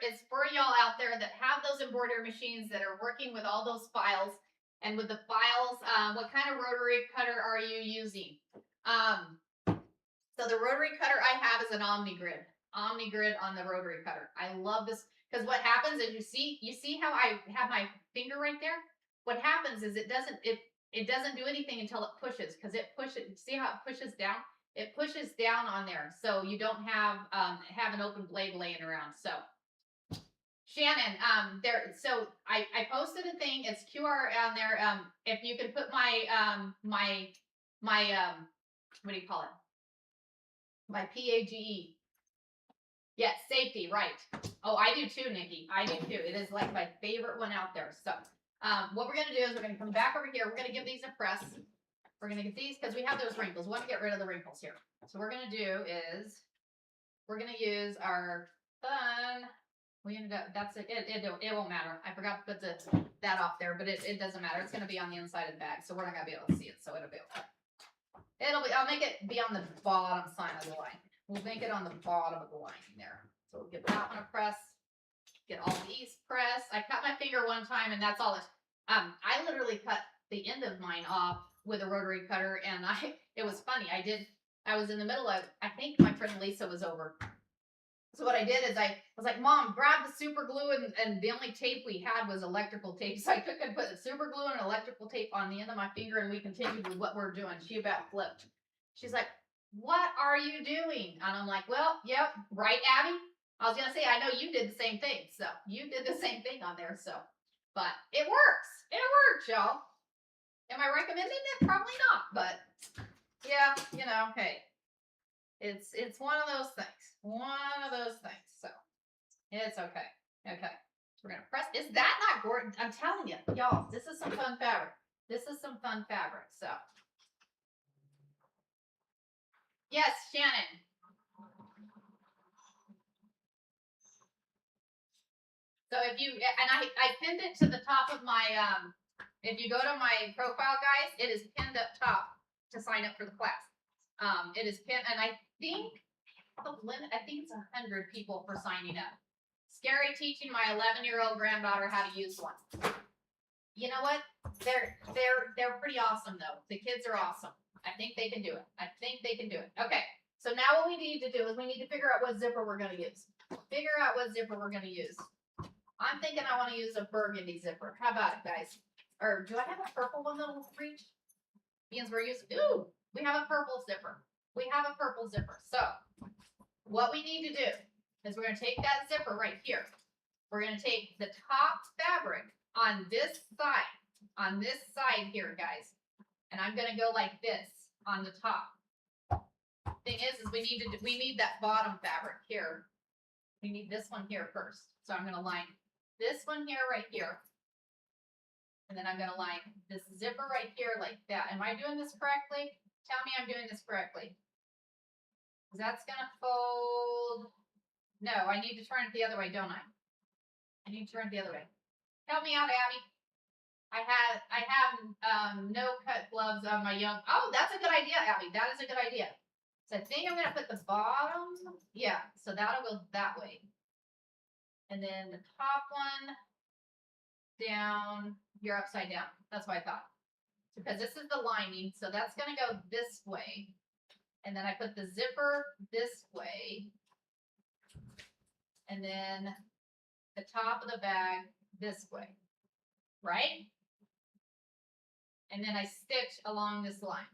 y'all out there that have those embroidery machines that are working with all those files. And with the files, what kind of rotary cutter are you using? So the rotary cutter I have is an OmniGrid. OmniGrid on the rotary cutter. I love this because what happens is you see how I have my finger right there? What happens is it doesn't do anything until it pushes, because it pushes. See how it pushes down? It pushes down on there, so you don't have an open blade laying around. So Shannon, so I posted a thing. It's QR on there. If you can put my what do you call it? My PAGE. Yes, safety, right. Oh, I do too, Nikki. I do too. It is like my favorite one out there. So what we're gonna do is we're gonna come back over here. We're gonna give these a press. We're gonna get these because we have those wrinkles. We want to get rid of the wrinkles here. So what we're gonna do is we're gonna use our fun. We ended up, that's it. It won't matter. I forgot to put that off there, but it doesn't matter. It's gonna be on the inside of the bag, so we're not gonna be able to see it. So it'll be okay. I'll make it be on the bottom side of the line. We'll make it on the bottom of the line there. So we'll give that one a press. Get all these pressed. I cut my finger one time, and that's all it. I literally cut the end of mine off with a rotary cutter, and it was funny. I was in the middle of, I think my friend Lisa was over. So what I did is I was like, Mom, grab the super glue, and the only tape we had was electrical tape. So I took and put the super glue and electrical tape on the end of my finger, and we continued with what we're doing. She about flipped. She's like, what are you doing? And I'm like, well, yep, right, Abby? I was going to say, I know you did the same thing. So you did the same thing on there. So, but it works. It works, y'all. Am I recommending it? Probably not. But yeah, hey, it's one of those things. One of those things. So it's okay. Okay. We're going to press. Is that not gorgeous? I'm telling you, y'all, this is some fun fabric. This is some fun fabric. So. Yes, Shannon. So if you, and I pinned it to the top of my, if you go to my profile, guys, it is pinned up top to sign up for the class. It is pinned, and I think the limit, I think it's 100 people for signing up. Scary teaching my 11-year-old granddaughter how to use one. You know what? They're pretty awesome though. The kids are awesome. I think they can do it. I think they can do it. Okay. So now what we need to do is we need to figure out what zipper we're going to use. Figure out what zipper we're going to use. I'm thinking I want to use a burgundy zipper. How about it, guys? Or do I have a purple one that'll reach? Means we're using, ooh, we have a purple zipper. We have a purple zipper. So what we need to do is we're going to take that zipper right here. We're going to take the top fabric on this side here, guys. And I'm going to go like this on the top. Thing is we need that bottom fabric here. We need this one here first. So I'm going to line this one here right here. And then I'm going to line this zipper right here like that. Am I doing this correctly? Tell me I'm doing this correctly. That's going to fold. No, I need to turn it the other way, don't I? I need to turn it the other way. Help me out, Abby. I have no cut gloves on my young. Oh, that's a good idea, Abby. That is a good idea. So I think I'm going to put the bottom. Yeah, so that'll go that way. And then the top one down, you're upside down. That's what I thought. Because this is the lining, so that's going to go this way. And then I put the zipper this way. And then the top of the bag this way. Right? And then I stitch along this line.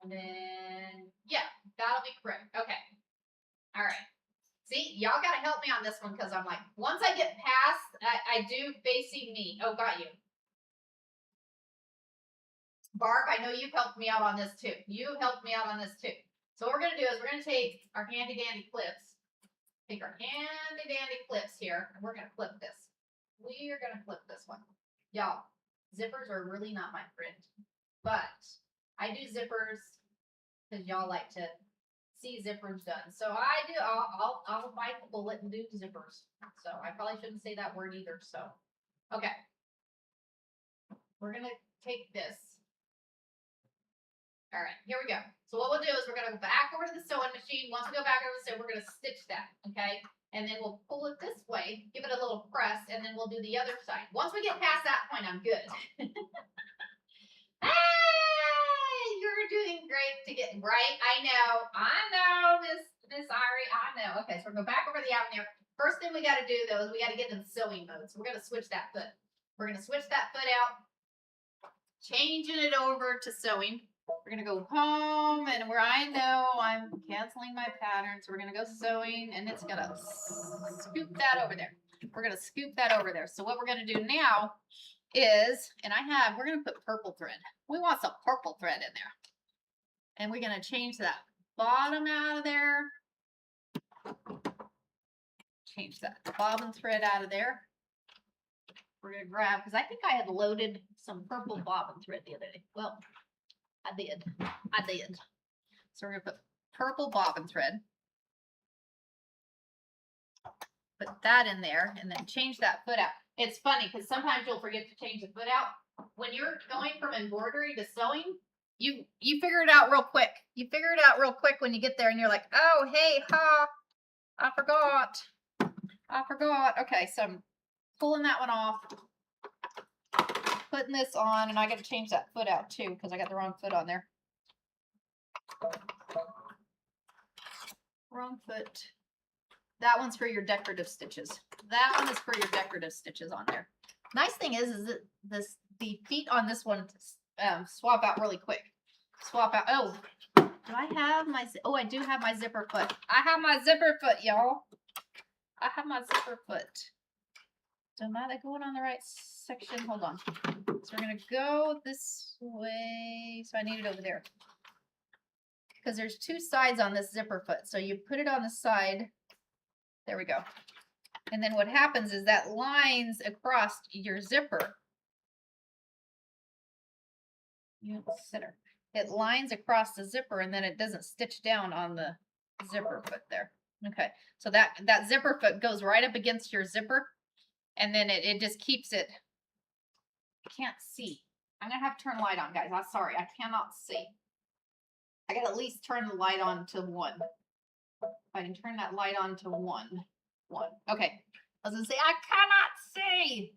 And then, yeah, that'll be correct. Okay. All right. See, y'all gotta help me on this one because I'm like, once I get past, I do facing me. Oh, got you. Barb, I know you've helped me out on this too. You helped me out on this too. So what we're gonna do is we're gonna take our handy dandy clips. Take our handy dandy clips here, and we're gonna clip this. We are gonna clip this one. Y'all, zippers are really not my friend. But I do zippers because y'all like to see zippers done. So I do. I'll bite the bullet and do zippers. So I probably shouldn't say that word either. So okay, we're gonna take this. All right, here we go. So what we'll do is we're gonna go back over to the sewing machine. Once we go back over to the sewing, we're gonna stitch that. Okay, and then we'll pull it this way, give it a little press, and then we'll do the other side. Once we get past that point, I'm good. Hey, you're doing great to get right. I know, Miss Ari. I know. Okay, so we're gonna go back over the avenue. First thing we got to do though is we got to get in sewing mode. So we're gonna switch that foot. We're gonna switch that foot out, changing it over to sewing. We're gonna go home, and where I know I'm canceling my pattern, so we're gonna go sewing, and it's gonna scoop that over there. We're gonna scoop that over there. So what we're gonna do now is, and we're gonna put purple thread. We want some purple thread in there. And we're gonna change that bottom out of there. Change that bobbin thread out of there. We're gonna grab, because I think I had loaded some purple bobbin thread the other day. Well, I did. So we're gonna put purple bobbin thread. Put that in there and then change that foot out. It's funny because sometimes you'll forget to change the foot out. When you're going from embroidery to sewing, you figure it out real quick. You figure it out real quick when you get there and you're like, oh, hey, ha, I forgot. Okay, so I'm pulling that one off, putting this on, and I got to change that foot out too because I got the wrong foot on there. Wrong foot. That one's for your decorative stitches. That one is for your decorative stitches on there. Nice thing is that the feet on this one swap out really quick. Swap out. Oh, do I have my? Oh, I do have my zipper foot. I have my zipper foot, y'all. I have my zipper foot. So am I going on the right section? Hold on. So we're gonna go this way. So I need it over there because there's two sides on this zipper foot. So you put it on the side. There we go. And then what happens is that lines across your zipper. Center. It lines across the zipper and then it doesn't stitch down on the zipper foot there. Okay. So that zipper foot goes right up against your zipper and then it just keeps it. I can't see. I'm going to have to turn the light on, guys. I'm sorry. I cannot see. I got to at least turn the light on to 1. If I can turn that light on to 1. Okay. I was going to say, I cannot see.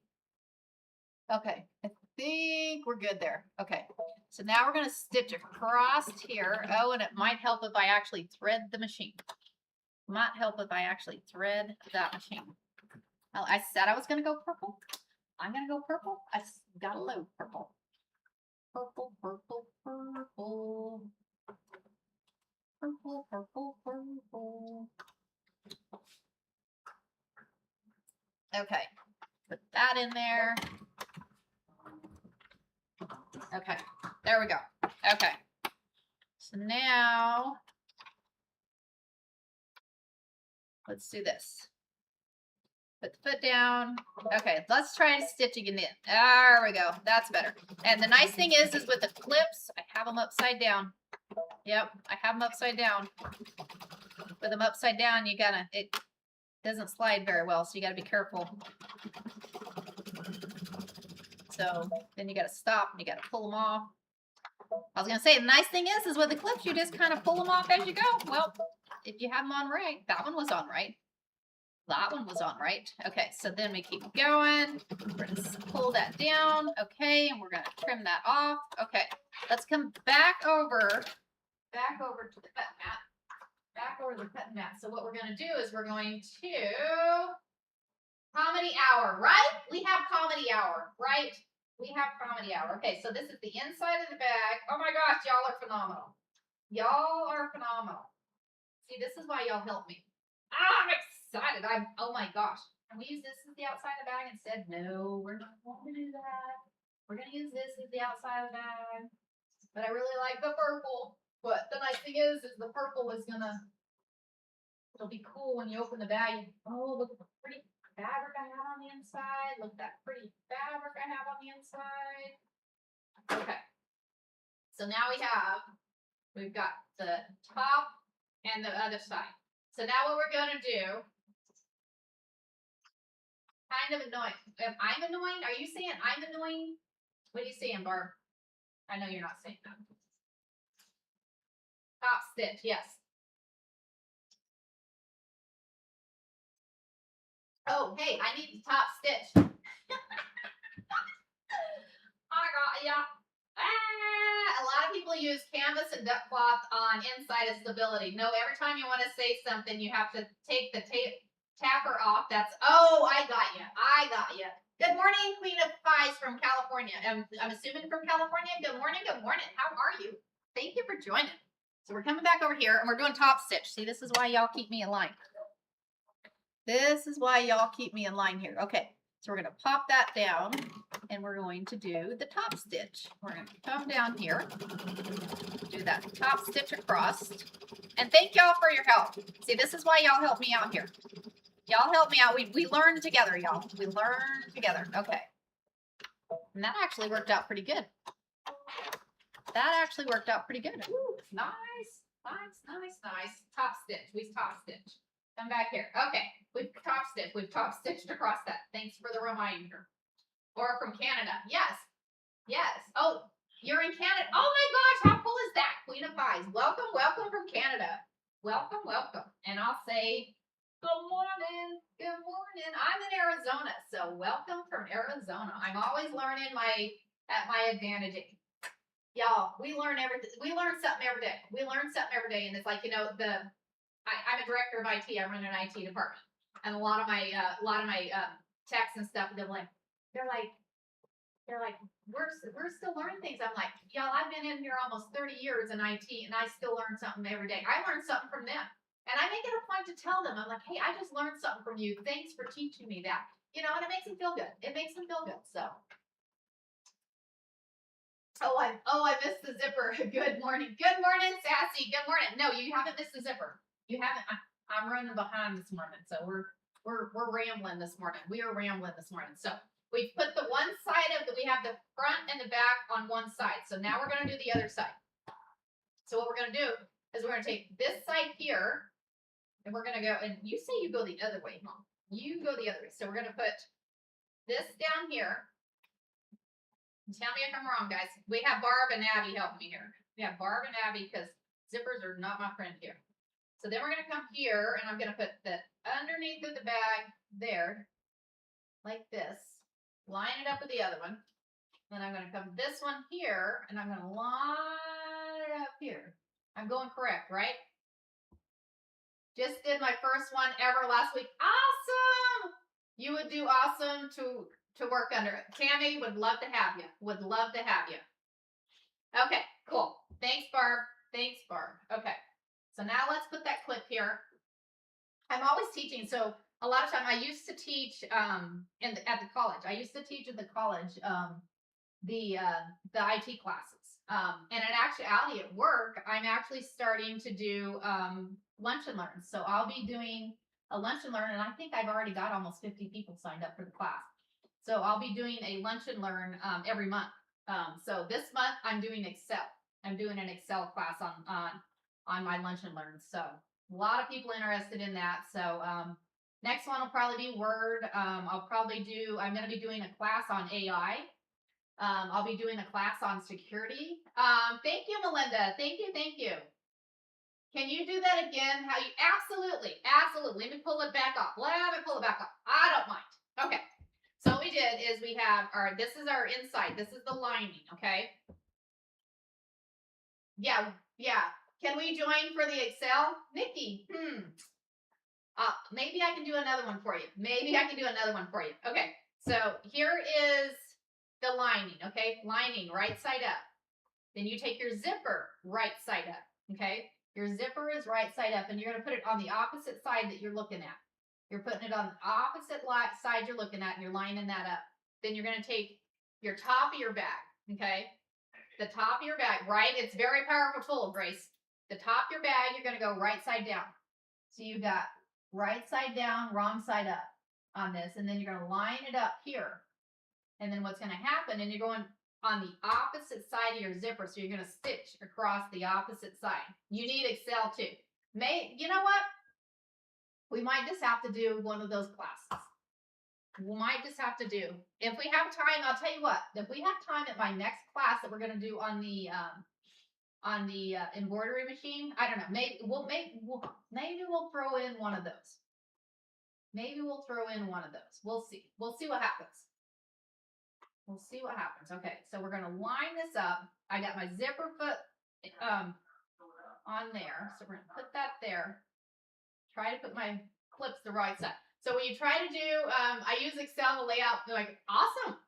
Okay. I think we're good there. Okay. So now we're going to stitch across here. Oh, and it might help if I actually thread the machine. Might help if I actually thread that machine. Well, I said I was going to go purple. I'm going to go purple. I got to load purple. Purple. Okay, put that in there. Okay, there we go. Okay, so now let's do this. Put the foot down. Okay, let's try stitching it in. There we go. That's better. And the nice thing is with the clips, I have them upside down. Yep, I have them upside down. With them upside down, it doesn't slide very well, so you gotta be careful. So then you gotta stop and you gotta pull them off. I was gonna say, the nice thing is with the clips, you just kind of pull them off as you go. Well, if you have them on right, that one was on right. That one was on right. Okay, so then we keep going. We're gonna pull that down. Okay, and we're gonna trim that off. Okay, let's come back over to the cut mat. Back over to the cut mat. So what we're gonna do is we're going to comedy hour, right? We have comedy hour, right? We have comedy hour. Okay, so this is the inside of the bag. Oh my gosh, y'all are phenomenal. Y'all are phenomenal. See, this is why y'all help me. I'm excited. Oh my gosh. Can we use this as the outside of the bag instead? No, we're not going to do that. We're going to use this as the outside of the bag. But I really like the purple. But the nice thing is the purple is going to, it'll be cool when you open the bag. Oh, look at the pretty fabric I have on the inside. Look at that pretty fabric I have on the inside. Okay. So now we've got the top and the other side. So now what we're going to do, kind of annoying. I'm annoying? Are you saying I'm annoying? What are you saying, Barb? I know you're not saying that. Top stitch, yes. Oh, hey, I need the top stitch. I got ya. A lot of people use canvas and duck cloth on inside of stability. No, every time you want to say something, you have to take the tapper off. Oh, I got you. I got you. Good morning, Queen of Pies from California. I'm assuming from California. Good morning, good morning. How are you? Thank you for joining. So we're coming back over here and we're doing top stitch. See, this is why y'all keep me in line. This is why y'all keep me in line here. Okay, so we're going to pop that down and we're going to do the top stitch. We're going to come down here, do that top stitch across. And thank y'all for your help. See, this is why y'all help me out here. Y'all help me out. We learn together, y'all. We learn together. Okay. And that actually worked out pretty good. That actually worked out pretty good. Ooh, nice, nice, nice, nice. Top stitch. We top stitch. Come back here. Okay. We've top stitched. We've top stitched across that. Thanks for the reminder. Or from Canada. Yes. Yes. Oh, you're in Canada. Oh my gosh, how cool is that? Queen of Pies. Welcome, welcome from Canada. Welcome, welcome. And I'll say, good morning. Good morning. I'm in Arizona, so welcome from Arizona. I'm always learning at my advantage. Y'all, we learn everything. We learn something every day. We learn something every day, and it's like, you know, I'm a director of IT. I run an IT department, and a lot of my texts and stuff. They're like, we're still learning things. I'm like, y'all, I've been in here almost 30 years in IT, and I still learn something every day. I learn something from them, and I make it a point to tell them. I'm like, hey, I just learned something from you. Thanks for teaching me that. You know, and it makes them feel good. It makes them feel good. So. I missed the zipper. Good morning. Good morning, Sassy. Good morning. No, you haven't missed the zipper. You haven't. I'm running behind this morning, so we're rambling this morning. We are rambling this morning. So we've put the one side we have the front and the back on one side. So now we're going to do the other side. So what we're going to do is we're going to take this side here, and we're going to go. And you say you go the other way, Mom. You go the other way. So we're going to put this down here. Tell me if I'm wrong, guys. We have Barb and Abby helping me here. We have Barb and Abby because zippers are not my friend here. So then we're going to come here, and I'm going to put the underneath of the bag there, like this. Line it up with the other one. Then I'm going to come this one here, and I'm going to line it up here. I'm going correct, right? Just did my first one ever last week. Awesome! You would do awesome to work under it. Tammy would love to have you. Would love to have you. Okay, cool. Thanks, Barb. Thanks, Barb. Okay. So now let's put that clip here. I'm always teaching. So a lot of time I used to teach at the college. I used to teach at the college the IT classes. And in actuality at work, I'm actually starting to do lunch and learn. So I'll be doing a lunch and learn, and I think I've already got almost 50 people signed up for the class. So I'll be doing a lunch and learn every month. So this month I'm doing Excel. I'm doing an Excel class on my lunch and learn. So a lot of people interested in that. So next one will probably be Word. I'm going to be doing a class on AI. I'll be doing a class on security. Thank you, Melinda. Thank you. Thank you. Can you do that again? Absolutely. Let me pull it back up. Let me pull it back up. I don't mind. Okay. So what we did is we have this is our inside. This is the lining, okay? Yeah. Can we join for the Excel? Nikki, maybe I can do another one for you. Okay, so here is the lining, okay? Lining, right side up. Then you take your zipper, right side up, okay? Your zipper is right side up, and you're going to put it on the opposite side that you're looking at. You're putting it on the opposite side you're looking at, and you're lining that up. Then you're going to take your top of your bag, okay? The top of your bag, right? It's a very powerful tool, Grace. The top of your bag, you're going to go right side down. So you got right side down, wrong side up on this, and then you're going to line it up here. And then what's going to happen, and you're going on the opposite side of your zipper, so you're going to stitch across the opposite side. You need Excel too. You know what? We might just have to do one of those classes. We might just have to do. If we have time, I'll tell you what. If we have time at my next class that we're going to do on the embroidery machine, I don't know. Maybe we'll throw in one of those. Maybe we'll throw in one of those. We'll see. We'll see what happens. We'll see what happens. Okay, so we're going to line this up. I got my zipper foot on there. So we're going to put that there. Try to put my clips the right side. So when you try to do, I use Excel to lay out, like, awesome.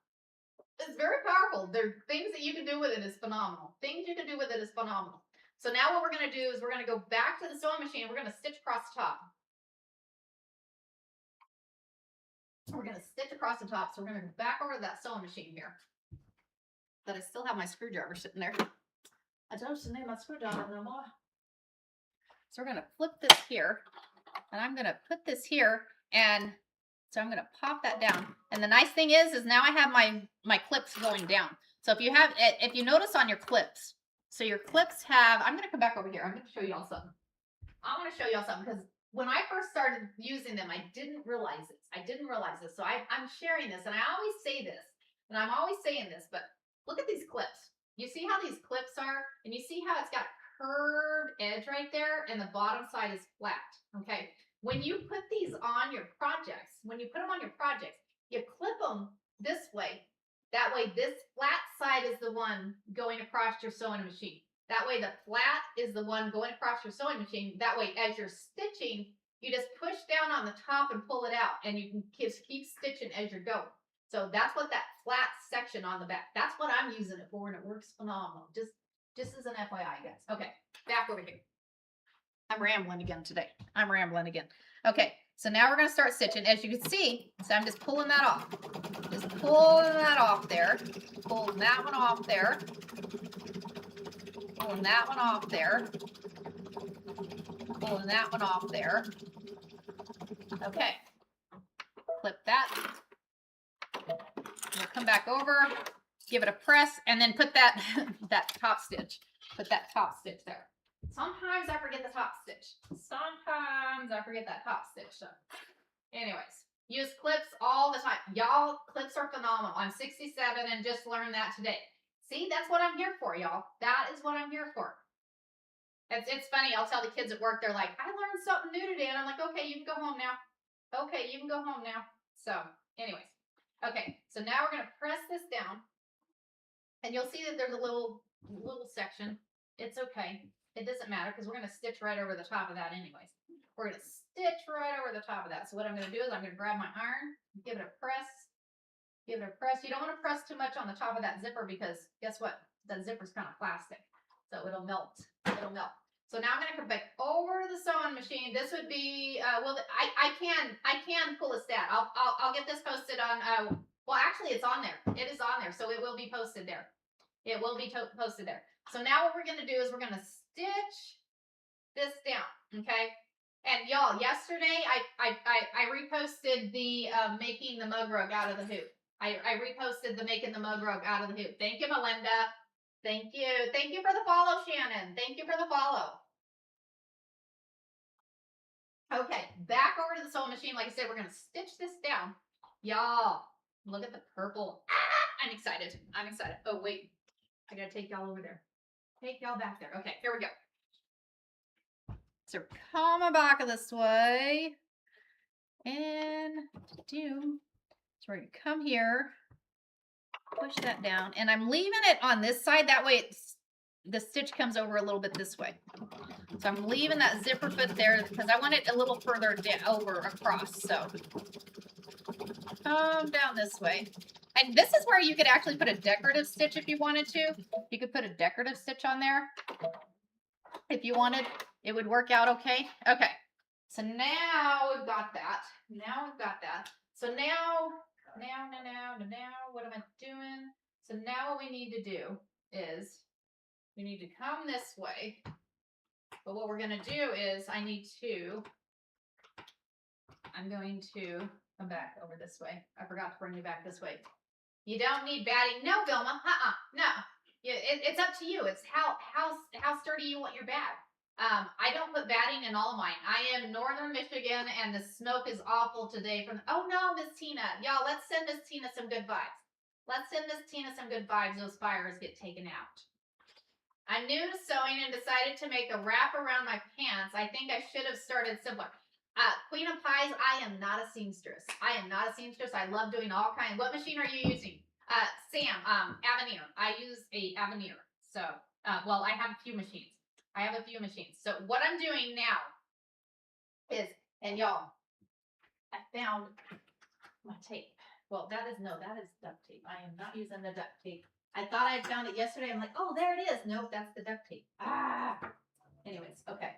It's very powerful. There are things that you can do with it is phenomenal. Things you can do with it is phenomenal. So now what we're going to do is we're going to go back to the sewing machine. We're going to stitch across the top. We're going to stitch across the top. So we're going to go back over to that sewing machine here. But I still have my screwdriver sitting there. I don't need my screwdriver no more. So we're going to flip this here. And I'm going to put this here. And so I'm going to pop that down. And the nice thing is now I have my clips going down. So if you notice on your clips, so your clips have, I'm going to come back over here. I'm going to show y'all something. I want to show y'all something because when I first started using them, I didn't realize this. So I'm sharing this, and I always say this, and I'm always saying this, but look at these clips. You see how these clips are? And you see how it's got a curved edge right there, and the bottom side is flat, okay? When you put these on your projects, you clip them this way. That way, this flat side is the one going across your sewing machine. That way, the flat is the one going across your sewing machine. That way, as you're stitching, you just push down on the top and pull it out, and you can just keep stitching as you're going. So that's what that flat section on the back, that's what I'm using it for, and it works phenomenal. Just as an FYI, guys. Okay, back over here. I'm rambling again today. Okay, so now we're going to start stitching. As you can see, so I'm just pulling that off. Just pulling that off there. Pulling that one off there. Pulling that one off there. Pulling that one off there. Okay. Clip that. We'll come back over, give it a press, and then put that top stitch. Put that top stitch there. Sometimes I forget the top stitch. So, anyways, use clips all the time. Y'all, clips are phenomenal. I'm 67 and just learned that today. See, that's what I'm here for, y'all. That is what I'm here for. It's funny. I'll tell the kids at work, they're like, I learned something new today. And I'm like, okay, you can go home now. So, anyways. Okay, so now we're going to press this down. And you'll see that there's a little section. It's okay. It doesn't matter because we're going to stitch right over the top of that anyways. We're going to stitch right over the top of that. So what I'm going to do is I'm going to grab my iron, give it a press. You don't want to press too much on the top of that zipper because guess what? That zipper's kind of plastic. So it'll melt. So now I'm going to come back over the sewing machine. This would be, I can pull a stat. I'll get this posted on, well, actually it's on there. It is on there. So it will be posted there. Posted there. So now what we're going to do is we're going to stitch this down. Okay. And y'all, yesterday I reposted the making the mug rug out of the hoop. I reposted the making the mug rug out of the hoop. Thank you, Melinda. Thank you. Thank you for the follow, Shannon. Thank you for the follow. Okay, back over to the sewing machine. Like I said, we're going to stitch this down. Y'all, look at the purple. Ah, I'm excited. Oh, wait. I got to take y'all over there. Take y'all back there. Okay, here we go. So come back this way. And so we're going to come here. Push that down, and I'm leaving it on this side. That way the stitch comes over a little bit this way. So I'm leaving that zipper foot there because I want it a little further across. So come down this way. And this is where you could actually put a decorative stitch if you wanted to. You could put a decorative stitch on there. if you wanted, it would work out okay. Okay. So now we've got that. So now, what am I doing? So now what we need to do is we need to come this way. But what we're going to do is I'm going to come back over this way. I forgot to bring you back this way. You don't need batting. No, Vilma. No. It's up to you. It's how sturdy you want your bag. I don't put batting in all of mine. I am Northern Michigan, and the smoke is awful today. Oh no, Miss Tina, y'all, let's send Miss Tina some good vibes. Those fires get taken out. I'm new to sewing and decided to make a wrap around my pants. I think I should have started simpler. Queen of Pies, I am not a seamstress. I love doing all kinds. What machine are you using? Sam, Avenir. I use a Avenir. So, well, I have a few machines. So what I'm doing now is, and y'all, I found my tape. Well, that is duct tape. I am not using the duct tape. I thought I found it yesterday. I'm like, oh, there it is. Nope, that's the duct tape. Anyways, okay.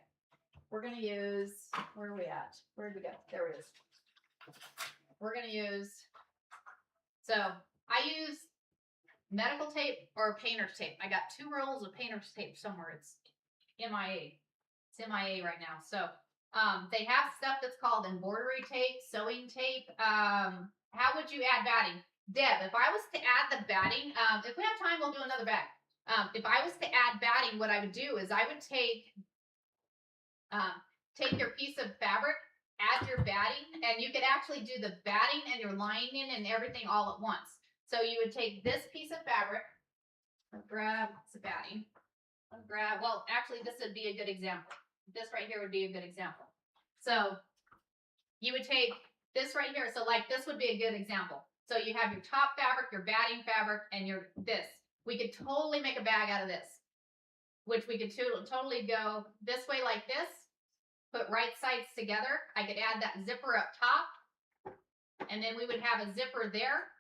We're going to use, where are we at? Where'd we go? There it is. We're going to use, so I use medical tape or painter's tape. I got 2 rolls of painter's tape somewhere. It's MIA. It's MIA right now. So they have stuff that's called embroidery tape, sewing tape. How would you add batting? Deb, if I was to add the batting, if we have time, we'll do another bag. If I was to add batting, what I would do is I would take your piece of fabric, add your batting, and you could actually do the batting and your lining and everything all at once. So you would take this piece of fabric, grab some batting, well, actually, this would be a good example. This right here would be a good example. So you would take this right here. So like this would be a good example. So you have your top fabric, your batting fabric, and this. We could totally make a bag out of this, which we could totally go this way like this, put right sides together. I could add that zipper up top, and then we would have a zipper there.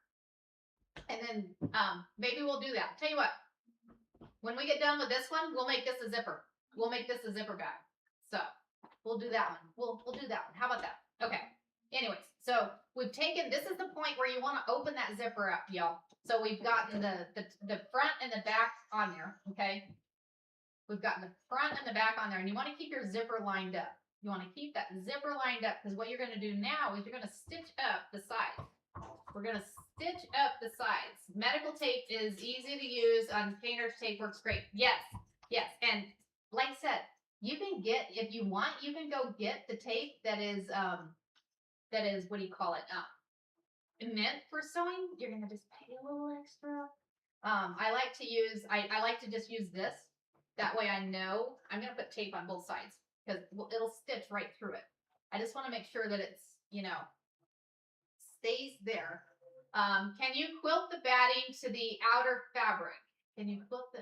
And then maybe we'll do that. Tell you what, when we get done with this one, we'll make this a zipper. Bag. So we'll do that one. We'll do that one. How about that? Okay. Anyways, so we've taken, this is the point where you want to open that zipper up, y'all. So we've gotten the front and the back on there, okay? We've gotten the front and the back on there, and you want to keep your zipper lined up. You want to keep that zipper lined up, because what you're going to do now is you're going to stitch up the sides. We're going to stitch up the sides. Medical tape is easy to use. Painter's tape works great. Yes. And like I said, you can get, if you want, you can go get the tape that is, what do you call it? Meant for sewing. You're going to just pay a little extra. I like to just use this. That way I know I'm going to put tape on both sides, because it'll stitch right through it. I just want to make sure that it's, stays there. Can you quilt the batting to the outer fabric? Can you quilt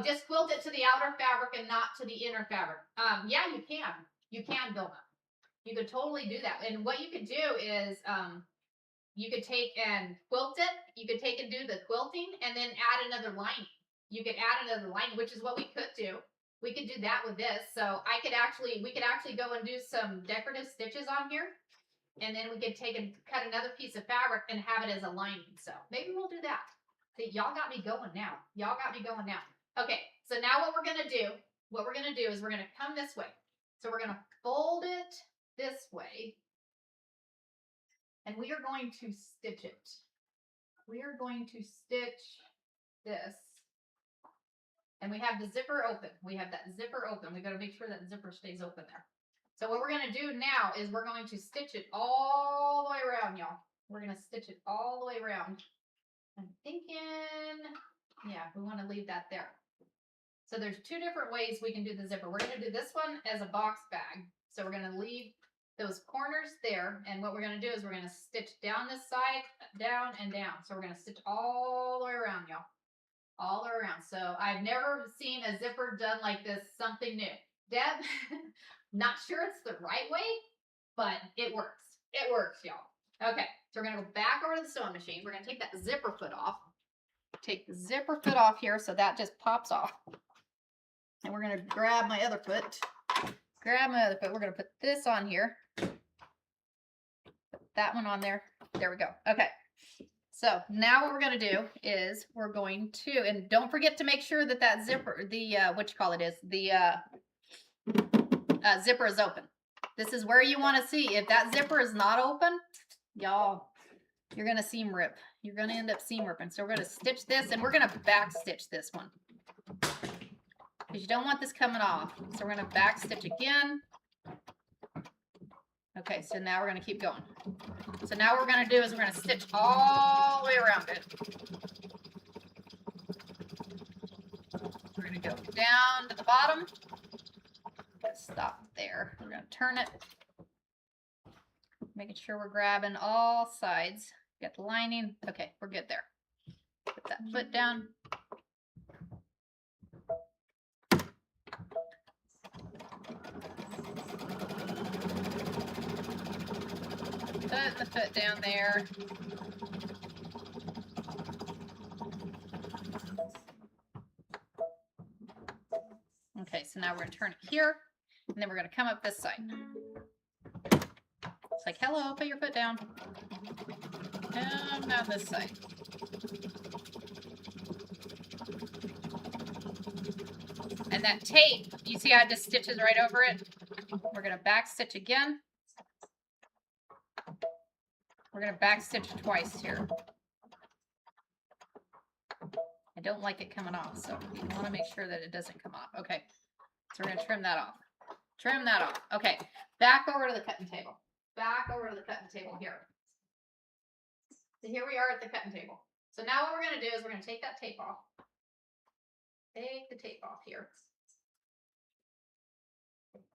just quilt it to the outer fabric and not to the inner fabric. Yeah, you can. You can, Vilma. You could totally do that. And what you could do is, you could take and quilt it. You could take and do the quilting and then add another lining. You could add another lining, which is what we could do. We could do that with this. So we could actually go and do some decorative stitches on here. And then we could take and cut another piece of fabric and have it as a lining. So maybe we'll do that. See, y'all got me going now. Okay, so now what we're going to do is we're going to come this way. So we're going to fold it this way. And we are going to stitch it. We are going to stitch this. And we have the zipper open. We got to make sure that zipper stays open there. So what we're going to do now is we're going to stitch it all the way around, y'all. We're going to stitch it all the way around. I'm thinking, yeah, we want to leave that there. So there's 2 different ways we can do the zipper. We're going to do this one as a box bag. So we're going to leave those corners there. And what we're going to do is we're going to stitch down this side, down and down. So we're going to stitch all the way around, y'all. All the way around. So I've never seen a zipper done like this, something new. Deb, not sure it's the right way, but it works. It works, y'all. Okay, so we're going to go back over to the sewing machine. We're going to take that zipper foot off. Take the zipper foot off here so that just pops off. And we're going to grab my other foot. Grab my other foot. We're going to put this on here. Put that one on there. There we go. Okay. So now what we're going to do is we're going to, and don't forget to make sure that that zipper, the, zipper is open. This is where you want to see. If that zipper is not open, y'all, you're going to seam rip. You're going to end up seam ripping. So we're going to stitch this, and we're going to back stitch this one, because you don't want this coming off. So we're going to back stitch again. Okay, so now we're going to keep going. So now what we're going to do is we're going to stitch all the way around it. We're going to go down to the bottom. Stop there. We're going to turn it. Making sure we're grabbing all sides. Get the lining. Okay, we're good there. Put that foot down. Put the foot down there. Okay, so now we're going to turn it here, and then we're going to come up this side. It's like, hello, put your foot down. And now this side. And that tape, you see how it just stitches right over it? We're going to back stitch again. We're going to back stitch twice here. I don't like it coming off, so you want to make sure that it doesn't come off. Okay, so we're going to trim that off. Trim that off. Okay, back over to the cutting table. Back over to the cutting table here. So here we are at the cutting table. So now what we're going to do is we're going to take that tape off. Take the tape off here.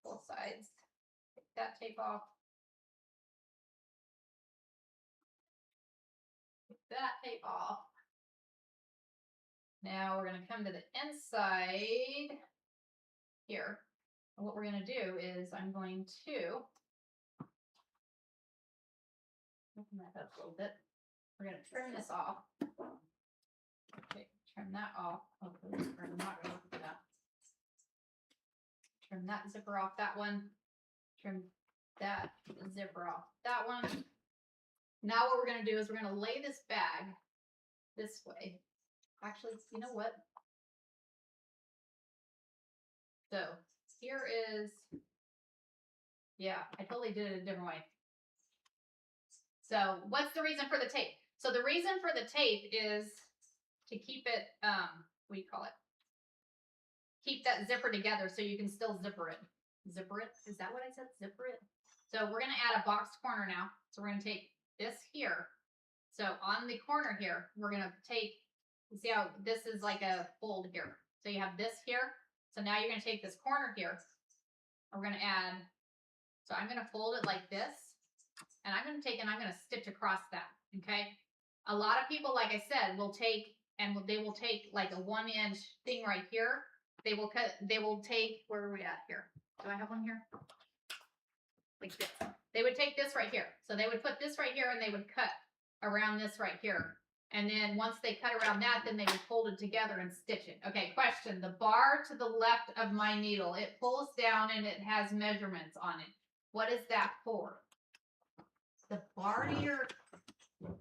Both sides. Take that tape off. Take that tape off. Now we're going to come to the inside here. And what we're going to do is I'm going to open that up a little bit. We're going to trim this off. Okay, trim that off. Oh, we're not going to do that. Trim that zipper off that one. Trim that zipper off that one. Now what we're going to do is we're going to lay this bag this way. Actually, you know what? So here is, yeah, I totally did it a different way. So what's the reason for the tape? So the reason for the tape is to keep it, what do you call it? Keep that zipper together so you can still zipper it. Zipper it? Is that what I said? Zipper it? So we're going to add a box corner now. So we're going to take this here. So on the corner here, we're going to take, you see how this is like a fold here. So you have this here. So now you're going to take this corner here. We're going to add, so I'm going to fold it like this. And I'm going to take and I'm going to stitch across that. Okay. A lot of people, like I said, will take, and they will take like a 1-inch thing right here. They will cut, they will take, where are we at here? Do I have one here? Like this. They would take this right here. So they would put this right here and they would cut around this right here. And then once they cut around that, then they would fold it together and stitch it. Okay, question. The bar to the left of my needle, it pulls down and it has measurements on it. What is that for? The bar to your,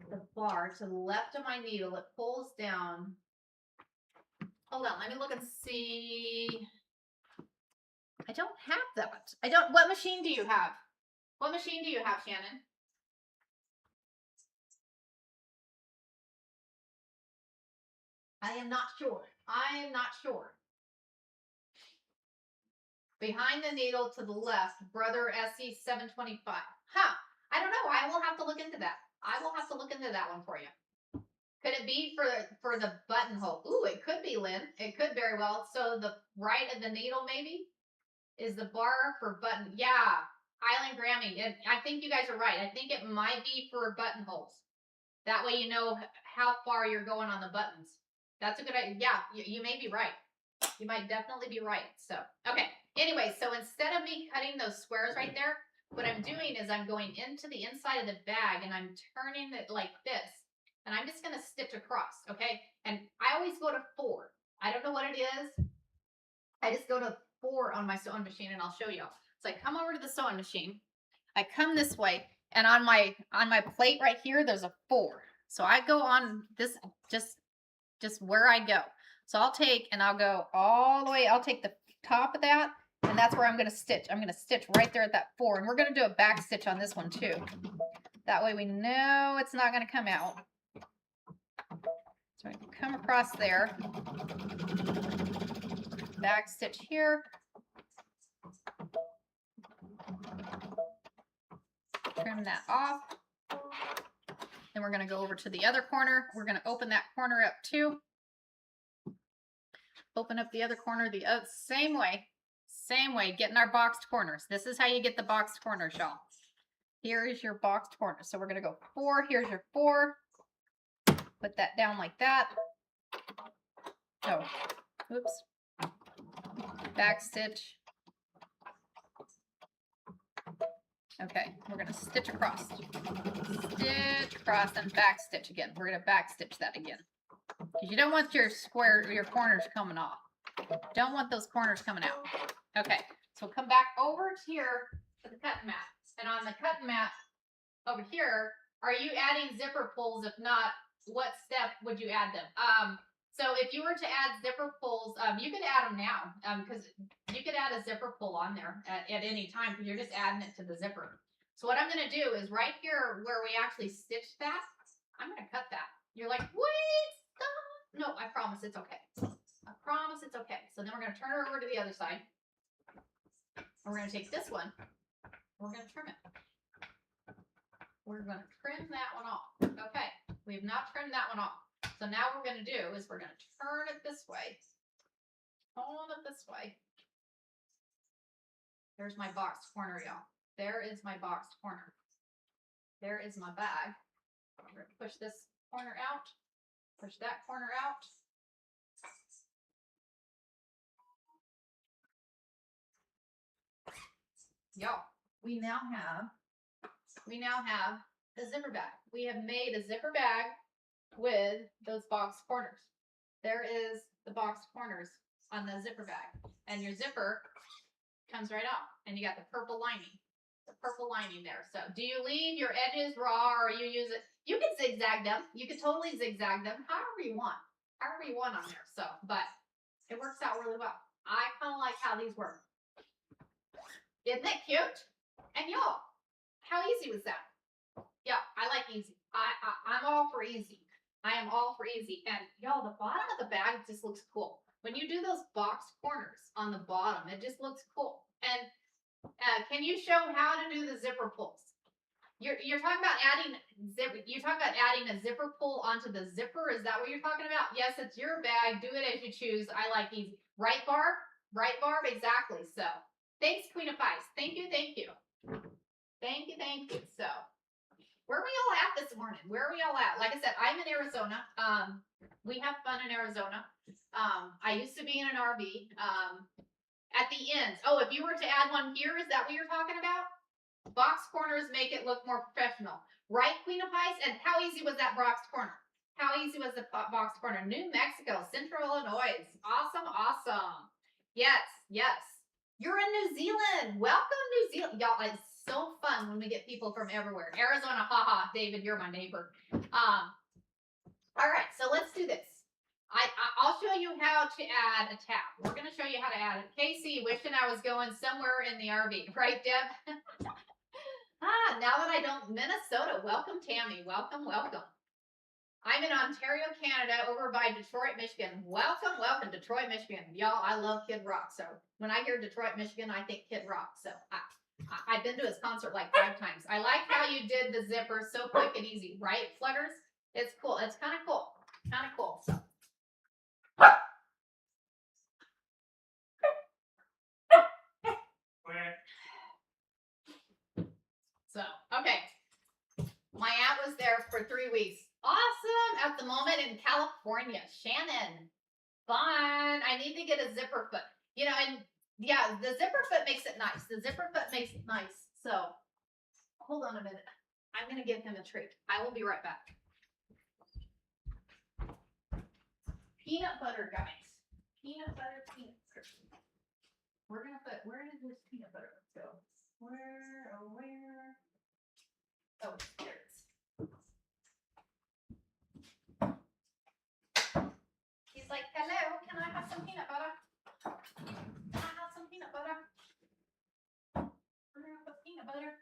the bar to the left of my needle, it pulls down. Hold on, let me look and see. I don't have that. I don't, what machine do you have? What machine do you have, Shannon? I am not sure. I am not sure. Behind the needle to the left, Brother SE 725. Huh. I don't know. I will have to look into that. I will have to look into that one for you. Could it be for the buttonhole? Ooh, it could be, Lynn. It could very well. So the right of the needle maybe is the bar for button. Yeah, Highland Grammy. I think you guys are right. I think it might be for buttonholes. That way you know how far you're going on the buttons. That's a good idea. Yeah, you may be right. You might definitely be right. So, okay. Anyway, so instead of me cutting those squares right there, what I'm doing is I'm going into the inside of the bag and I'm turning it like this. And I'm just going to stitch across, okay? And I always go to 4. I don't know what it is. I just go to 4 on my sewing machine, and I'll show you. So I come over to the sewing machine. I come this way, and on my plate right here, there's a 4. So I go on this just where I go. So I'll take and I'll go all the way. I'll take the top of that, and that's where I'm going to stitch. I'm going to stitch right there at that 4, and we're going to do a back stitch on this one too. That way we know it's not going to come out. So I can come across there, back stitch here. Trim that off. Then we're going to go over to the other corner. We're going to open that corner up too. Open up the other corner the same way, getting our boxed corners. This is how you get the boxed corners, y'all. Here is your boxed corner. So we're going to go 4. Here's your 4. Put that down like that. Oh, oops. Back stitch. Okay, we're going to stitch across. Stitch across and back stitch again. We're going to back stitch that again. Because you don't want your corners coming off. Don't want those corners coming out. Okay, so we'll come back over here to the cutting mat. And on the cutting mat over here, are you adding zipper pulls? If not, what step would you add them? So if you were to add zipper pulls, you could add them now, because you could add a zipper pull on there at any time, because you're just adding it to the zipper. So what I'm going to do is right here where we actually stitched that, I'm going to cut that. You're like, wait, stop. No, I promise it's okay. I promise it's okay. So then we're going to turn her over to the other side. And we're going to take this one. We're going to trim it. We're going to trim that one off. Okay, we have not trimmed that one off. So now what we're going to do is we're going to turn it this way. Hold it this way. There's my boxed corner, y'all. There is my boxed corner. There is my bag. I'm going to push this corner out. Push that corner out. Y'all, we now have a zipper bag. We have made a zipper bag with those boxed corners. There is the boxed corners on the zipper bag. And your zipper comes right out. And you got the purple lining. The purple lining there. So do you leave your edges raw, or you use it? You can zigzag them. You can totally zigzag them however you want. However you want on there. So, but it works out really well. I kind of like how these work. Isn't that cute? And y'all, how easy was that? Yeah, I like easy. I'm all for easy. I am all for easy. And y'all, the bottom of the bag just looks cool. When you do those boxed corners on the bottom, it just looks cool. And can you show how to do the zipper pulls? You're talking about adding a zipper pull onto the zipper. Is that what you're talking about? Yes, it's your bag. Do it as you choose. I like easy. Right, Barb? Right, Barb? Exactly. So thanks, Queen of Pies. Thank you. Thank you. Thank you. Thank you. So where are we all at this morning? Where are we all at? Like I said, I'm in Arizona. We have fun in Arizona. I used to be in an RV. At the ends. Oh, if you were to add one here, is that what you're talking about? Box corners make it look more professional. Right, Queen of Pies? And how easy was that boxed corner? How easy was the boxed corner? New Mexico, Central Illinois. Awesome, awesome. Yes, yes. You're in New Zealand. Welcome, New Zealand. Y'all, it's so fun when we get people from everywhere. Arizona, haha. David, you're my neighbor. All right, so let's do this. I'll show you how to add a tab. We're going to show you how to add it. Casey, wishing I was going somewhere in the RV. Right, Deb? Now that I don't, Minnesota. Welcome, Tammy. Welcome, welcome. I'm in Ontario, Canada, over by Detroit, Michigan. Welcome, welcome, Detroit, Michigan. Y'all, I love Kid Rock. So when I hear Detroit, Michigan, I think Kid Rock. So I've been to his concert like 5 times. I like how you did the zipper so quick and easy. Right, Flutters? It's cool. It's kind of cool. Kind of cool. So. So, okay. My aunt was there for 3 weeks. Awesome. At the moment in California. Shannon. Fun. I need to get a zipper foot. You know, and yeah, the zipper foot makes it nice. The zipper foot makes it nice. So, hold on a minute. I'm going to give him a treat. I will be right back. Peanut butter, guys. Peanut butter, peanut butter. we're gonna put, where did this peanut butter go? Where, oh, where? Oh, there it is. He's like, hello, can I have some peanut butter? Can I have some peanut butter? We're gonna put peanut butter.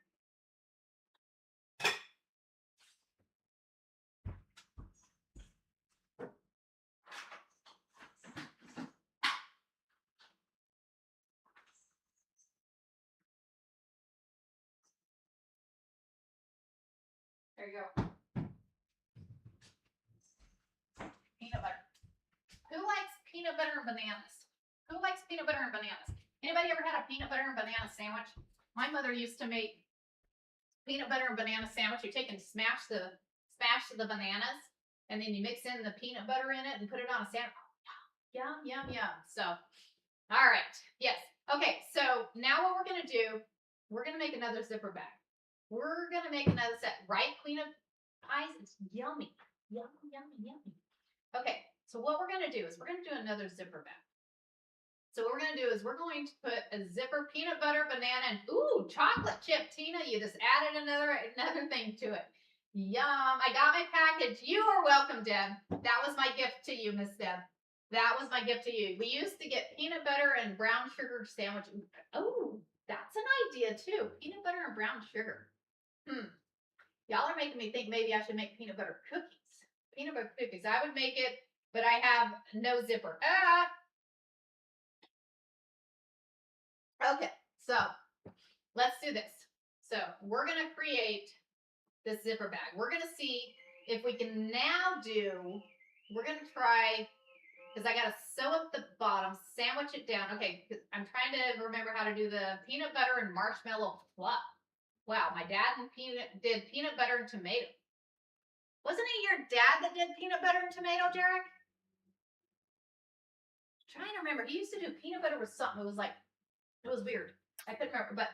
There you go. Peanut butter. Who likes peanut butter and bananas? Who likes peanut butter and bananas? Anybody ever had a peanut butter and banana sandwich? My mother used to make peanut butter and banana sandwich. You take and smash the bananas, and then you mix in the peanut butter in it and put it on a sandwich. Yum, yum, yum. So, all right. Yes. Okay. So now what we're going to do, we're going to make another zipper bag. We're going to make another set, right? Queen of Pies. It's yummy. Yummy, yummy, yummy. Okay. So what we're going to do is we're going to do another zipper bag. So what we're going to do is we're going to put a zipper, peanut butter, banana, and ooh, chocolate chip. Tina, you just added another thing to it. Yum. I got my package. You are welcome, Deb. That was my gift to you, Miss Deb. That was my gift to you. We used to get peanut butter and brown sugar sandwich. Oh, that's an idea too. Peanut butter and brown sugar. Y'all are making me think maybe I should make peanut butter cookies. Peanut butter cookies. I would make it, but I have no zipper. Okay, so let's do this. So we're going to create this zipper bag. We're going to see if we can now do, we're going to try, because I got to sew up the bottom, sandwich it down. Okay, I'm trying to remember how to do the peanut butter and marshmallow fluff. Wow, my dad did peanut butter and tomato. Wasn't it your dad that did peanut butter and tomato, Jarek? I'm trying to remember. He used to do peanut butter with something. It was weird. I couldn't remember, but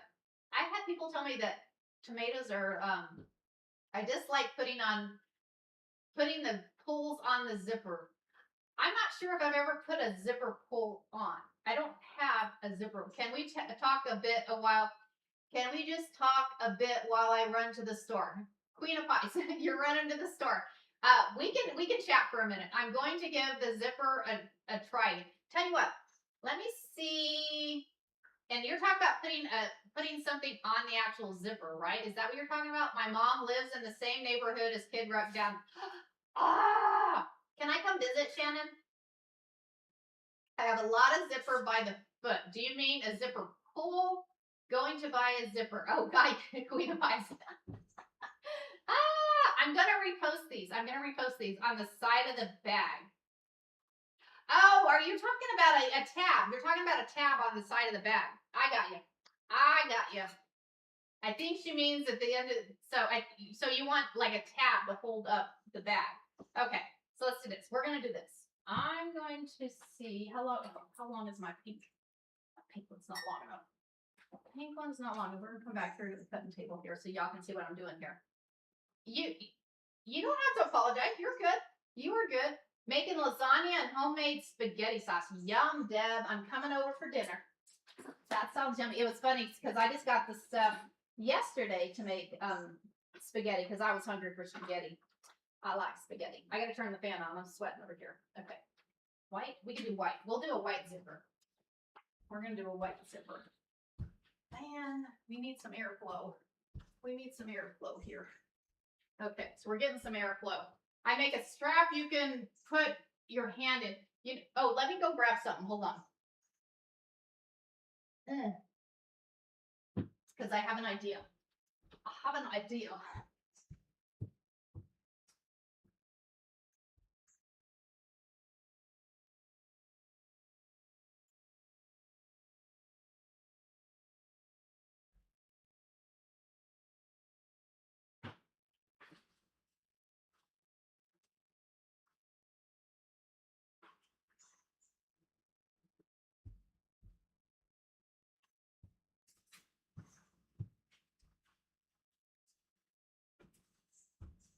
I had people tell me that tomatoes are, I dislike putting the pulls on the zipper. I'm not sure if I've ever put a zipper pull on. I don't have a zipper. Can we talk a bit a while? Can we just talk a bit while I run to the store? Queen of Pies, you're running to the store. We can chat for a minute. I'm going to give the zipper a try. Tell you what, let me see. And you're talking about putting something on the actual zipper, right? Is that what you're talking about? My mom lives in the same neighborhood as Kid Rock down. Can I come visit, Shannon? I have a lot of zipper by the foot. Do you mean a zipper pull? Going to buy a zipper. Oh, guy, Queen of Pies. I'm going to repost these. I'm going to repost these on the side of the bag. Oh, are you talking about a tab? You're talking about a tab on the side of the bag. I got you. I think she means at the end of, so you want like a tab to hold up the bag. Okay, so let's do this. We're going to do this. I'm going to see how long is my pink? My pink one's not long enough. The pink one's not long enough. We're going to come back here to the cutting table here so y'all can see what I'm doing here. You don't have to apologize. You're good. You are good. Making lasagna and homemade spaghetti sauce. Yum, Deb. I'm coming over for dinner. That sounds yummy. It was funny because I just got the stuff yesterday to make spaghetti because I was hungry for spaghetti. I like spaghetti. I got to turn the fan on. I'm sweating over here. Okay. White? We can do white. We'll do a white zipper. We're going to do a white zipper. Man, we need some airflow. We need some airflow here. Okay, so we're getting some airflow. I make a strap you can put your hand in. Let me go grab something. Hold on. Because I have an idea.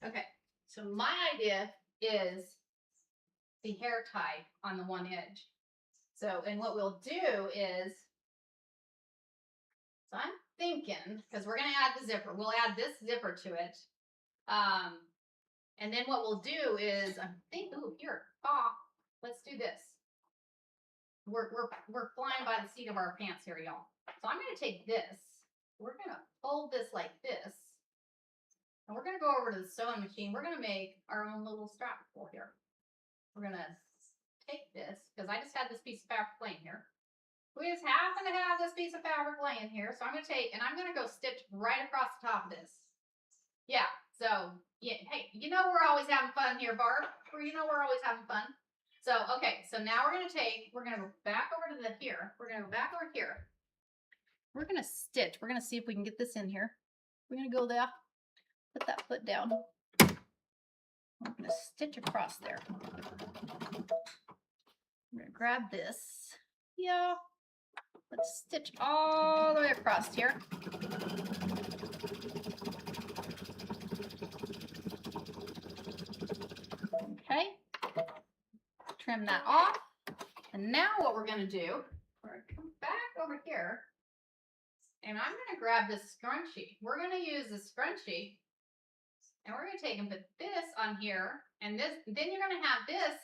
Okay, so my idea is the hair tie on the one edge. So, and what we'll do is thinking, because we're gonna add the zipper, we'll add this zipper to it. And then what we'll do is I'm thinking, ooh, here, let's do this. We're flying by the seat of our pants here, y'all. So I'm gonna take this. We're gonna fold this like this. And we're gonna go over to the sewing machine. We're gonna make our own little strap pull here. We're gonna take this, because I just had this piece of fabric laying here. We just happen to have this piece of fabric laying here. So I'm gonna take, and I'm gonna go stitch right across the top of this. Yeah, so, yeah, hey, you know we're always having fun here, Barb. You know we're always having fun. So, okay, so now we're gonna go back over to the here. We're gonna go back over here. We're gonna stitch. We're gonna see if we can get this in here. We're gonna go there, put that foot down. We're gonna stitch across there. I'm gonna grab this. Yeah. Let's stitch all the way across here. Okay. Trim that off. And now what we're gonna do, we're gonna come back over here, and I'm gonna grab this scrunchie. We're gonna use the scrunchie, and we're gonna take and put this on here, and this, then you're gonna have this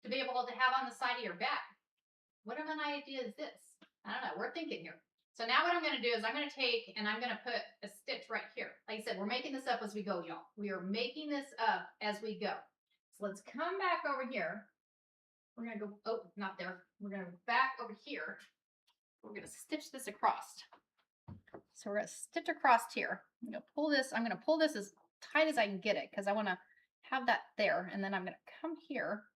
to be able to have on the side of your bag. What of an idea is this? I don't know, we're thinking here. So now what I'm gonna do is I'm gonna take and I'm gonna put a stitch right here. Like I said, we're making this up as we go, y'all. We are making this up as we go. So let's come back over here. We're gonna go, oh, not there. We're gonna go back over here. We're gonna stitch this across. So we're gonna stitch across here. I'm gonna pull this as tight as I can get it, because I wanna have that there. And then I'm gonna come here,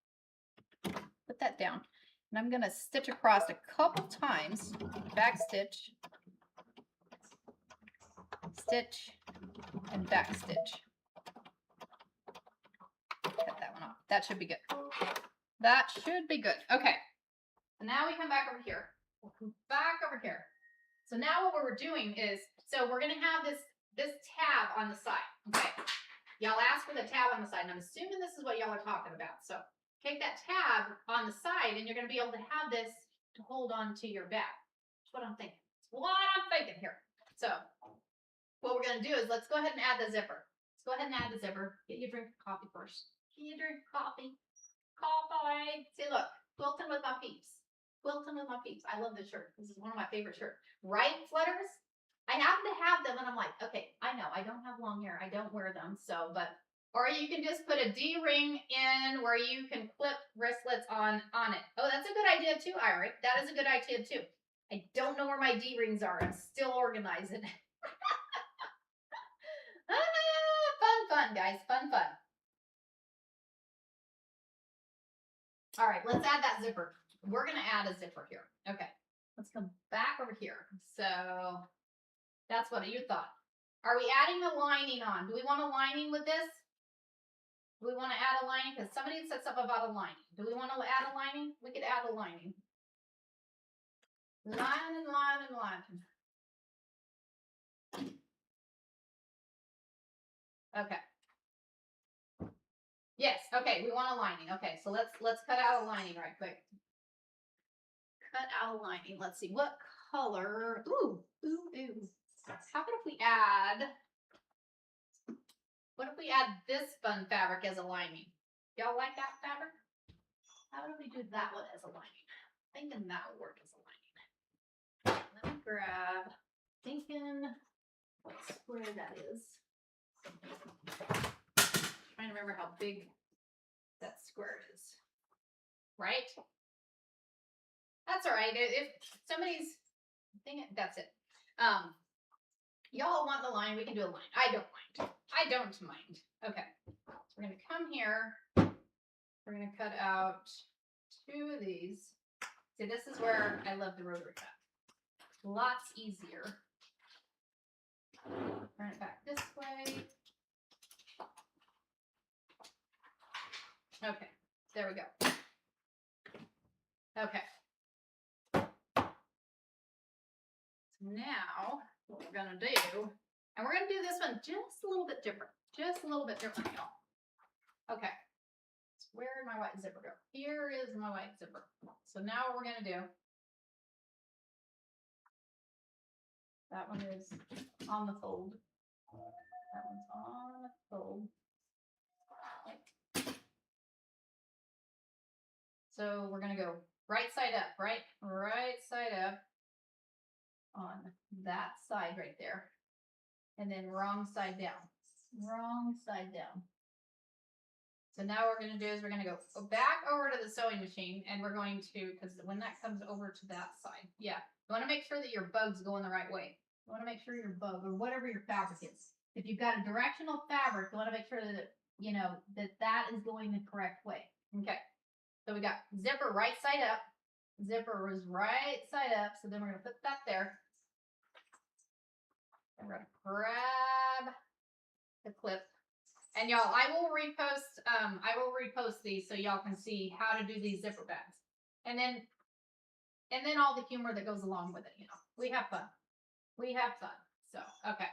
put that down. And I'm gonna stitch across a couple times, back stitch, stitch, and back stitch. Cut that one off. That should be good. That should be good. Okay. And now we come back over here. We'll come back over here. So now what we're doing is, so we're gonna have this tab on the side. Okay. Y'all asked for the tab on the side, and I'm assuming this is what y'all are talking about. So take that tab on the side, and you're going to be able to have this to hold on to your bag. That's what I'm thinking. That's what I'm thinking here. So what we're going to do is let's go ahead and add the zipper. Let's go ahead and add the zipper. Get your drink of coffee first. Get your drink of coffee. Coffee. See, look. Quilting with my peeps. Quilting with my peeps. I love this shirt. This is one of my favorite shirts. Right, Flutters? I happen to have them, and I'm like, okay, I know. I don't have long hair. I don't wear them. So, but... Or you can just put a D-ring in where you can clip wristlets on it. Oh, that's a good idea too, Ira. That is a good idea too. I don't know where my D-rings are. I'm still organizing. Fun, guys. Fun. All right, let's add that zipper. We're going to add a zipper here. Okay, let's come back over here. So that's what you thought. Are we adding a lining on? Do we want a lining with this? Do we want to add a lining? Because somebody said something about a lining. Do we want to add a lining? We could add a lining. Lining. Okay. Yes, okay, we want a lining. Okay, so let's cut out a lining right quick. Cut out a lining. Let's see, what color? Ooh. How about if we add... What if we add this fun fabric as a lining? Y'all like that fabric? How about we do that one as a lining? Thinking that would work as a lining. Let me grab, thinking what square that is. Trying to remember how big that square is. Right? That's all right. If somebody's thinking, that's it. Y'all want the line, we can do a line. I don't mind. Okay. So we're going to come here. We're going to cut out 2 of these. See, this is where I love the rotary cut. Lots easier. Turn it back this way. Okay. There we go. Okay. So now, what we're going to do, and we're going to do this one just a little bit different. Just a little bit different, y'all. Okay. So where did my white zipper go? Here is my white zipper. So now what we're going to do, That one is on the fold. That one's on the fold. So we're gonna go right side up, right side up on that side right there. And then wrong side down. Wrong side down. So now what we're going to do is we're going to go back over to the sewing machine, and we're going to, because when that comes over to that side, yeah, you want to make sure that your bug's going the right way. You want to make sure your bug, or whatever your fabric is, if you've got a directional fabric, you want to make sure that, you know, that is going the correct way. Okay. So we got zipper right side up. Zipper was right side up. So then we're going to put that there. And we're going to grab the clip. And y'all, I will repost these so y'all can see how to do these zipper bags. And then all the humor that goes along with it, you know. We have fun. We have fun. So, okay.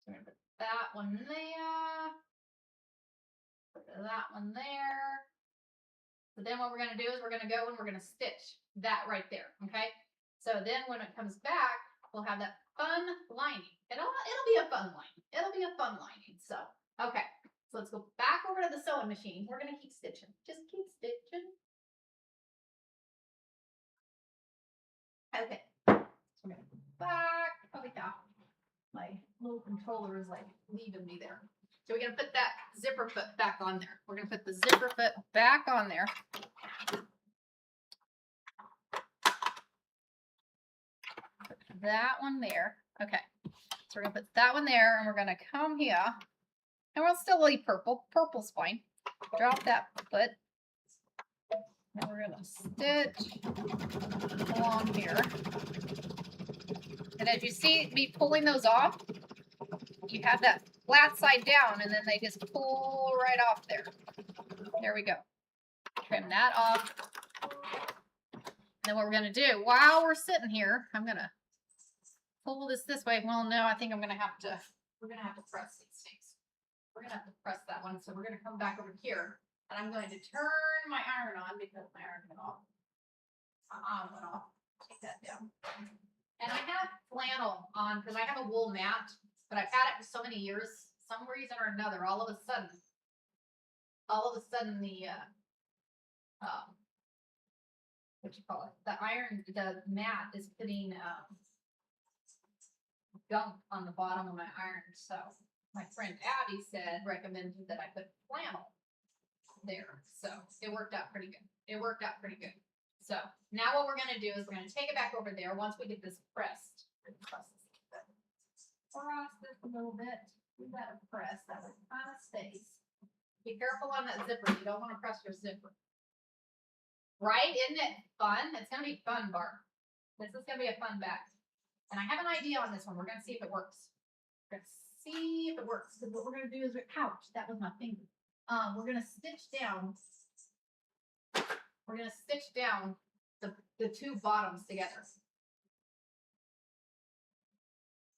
So we're gonna put that one there. Put that one there. So then what we're gonna do is we're gonna go and we're gonna stitch that right there. Okay. So then when it comes back, we'll have that fun lining. It'll be a fun lining. It'll be a fun lining. So, okay. So let's go back over to the sewing machine. We're going to keep stitching. Just keep stitching. Okay. So we're going to go back. Oh, yeah. My little controller is like leaving me there. So we're going to put that zipper foot back on there. We're going to put the zipper foot back on there. Put that one there. Okay. So we're going to put that one there, and we're going to come here. And we'll still leave purple. Purple's fine. Drop that foot. And we're going to stitch along here. And as you see me pulling those off, you have that flat side down, and then they just pull right off there. There we go. Trim that off. And then what we're going to do, while we're sitting here, I'm going to pull this way. Well, no, I think we're going to have to press these things. We're going to have to press that one. So we're going to come back over here, and I'm going to turn my iron on because my iron went off. Went off. Take that down. And I have flannel on because I have a wool mat, but I've had it for so many years. Some reason or another, all of a sudden, the the mat is putting gunk on the bottom of my iron. So my friend Abby recommended that I put flannel there. So it worked out pretty good. So now what we're going to do is we're going to take it back over there once we get this pressed. Press this a little bit. We got to press. That way it kind of stays. Be careful on that zipper. You don't want to press your zipper. Right? Isn't it fun? It's going to be fun, Barb. This is going to be a fun bag. And I have an idea on this one. We're going to see if it works. Because what we're going to do is, ouch, that was my finger. We're going to stitch down. We're going to stitch down the two bottoms together.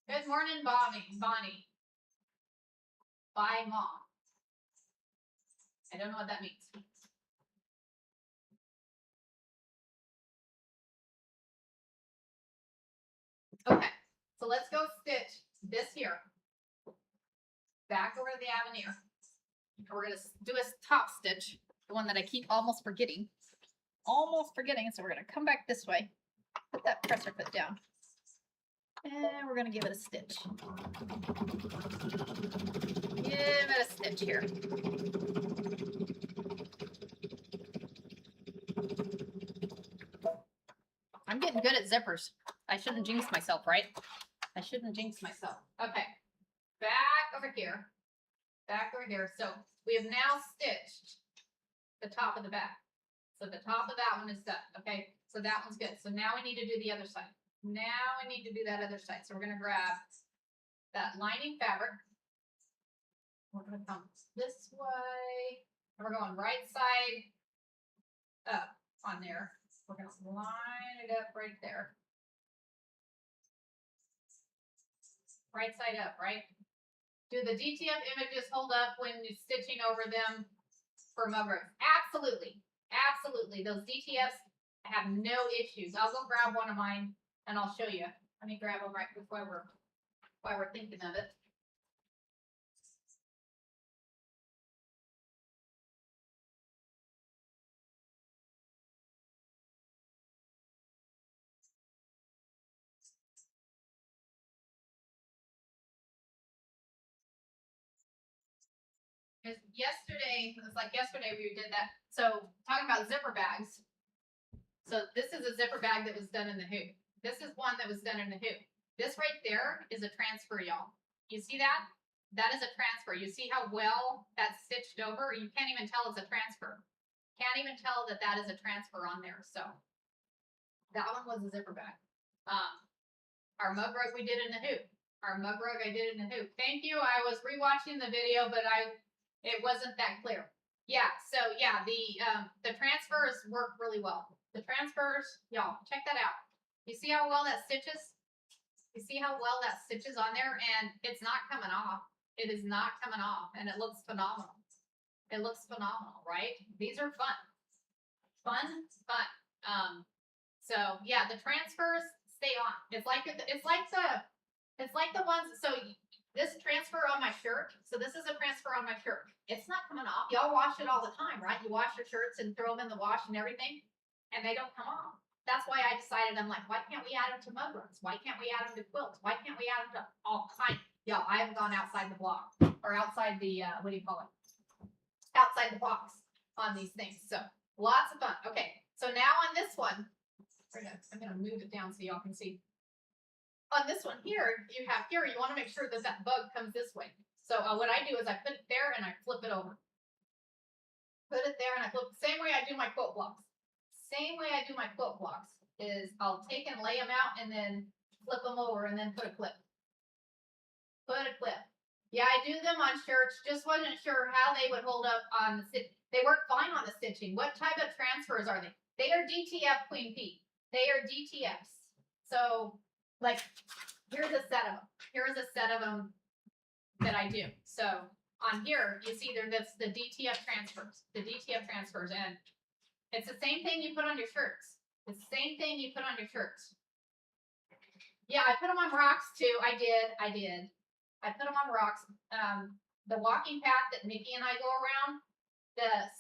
Good morning, Bonnie. Bye, Mom. I don't know what that means. Okay, so let's go stitch this here. Back over to the Avenir. We're going to do a top stitch, the one that I keep almost forgetting. So we're going to come back this way, put that presser foot down, and we're going to give it a stitch. Give it a stitch here. I'm getting good at zippers. I shouldn't jinx myself, right? Okay. Back over here. So we have now stitched the top of the back. So the top of that one is done. Okay. So that one's good. So now we need to do the other side. So we're going to grab that lining fabric. We're going to come this way. And we're going right side up on there. We're going to line it up right there. Right side up, right? Do the DTF images hold up when you're stitching over them for mugger? Absolutely. Those DTFs have no issues. I'll go grab one of mine and I'll show you. Let me grab them right before we're while we're thinking of it. Because yesterday, it was like yesterday we did that. So talking about zipper bags. So this is a zipper bag that was done in the hoop. This is one that was done in the hoop. This right there is a transfer, y'all. You see that? That is a transfer. You see how well that's stitched over? You can't even tell it's a transfer. Can't even tell that that is a transfer on there. So that one was a zipper bag. Our mug rug we did in the hoop. Our mug rug I did in the hoop. Thank you. I was rewatching the video, but it wasn't that clear. Yeah, so yeah, the transfers work really well. The transfers, y'all, check that out. You see how well that stitches? You see how well that stitches on there? And it's not coming off. It is not coming off, and it looks phenomenal. It looks phenomenal, right? These are fun. Fun. So yeah, the transfers stay on. It's like the ones. So this transfer on my shirt. So this is a transfer on my shirt. It's not coming off. Y'all wash it all the time, right? You wash your shirts and throw them in the wash and everything, and they don't come off. That's why I decided, I'm like, why can't we add them to mug rugs? Why can't we add them to quilts? Why can't we add them to all kinds? Y'all, I haven't gone outside the block or outside the what do you call it? Outside the box on these things. So lots of fun. Okay, so now on this one, I'm gonna move it down so y'all can see. On this one here, you want to make sure that that bug comes this way. So what I do is I put it there and I flip it over. Put it there and I flip. Same way I do my quilt blocks. Same way I do my quilt blocks is I'll take and lay them out and then flip them over and then put a clip. Put a clip. Yeah, I do them on shirts. Just wasn't sure how they would hold up on the stitch. They work fine on the stitching. What type of transfers are they? They are DTF Queen P. They are DTFs. So, like, here's a set of them. Here's a set of them that I do. So on here, you see that's the DTF transfers. The DTF transfers, and it's the same thing you put on your shirts. It's the same thing you put on your shirts. Yeah, I put them on rocks too. I did. I put them on rocks. The walking path that Nikki and I go around,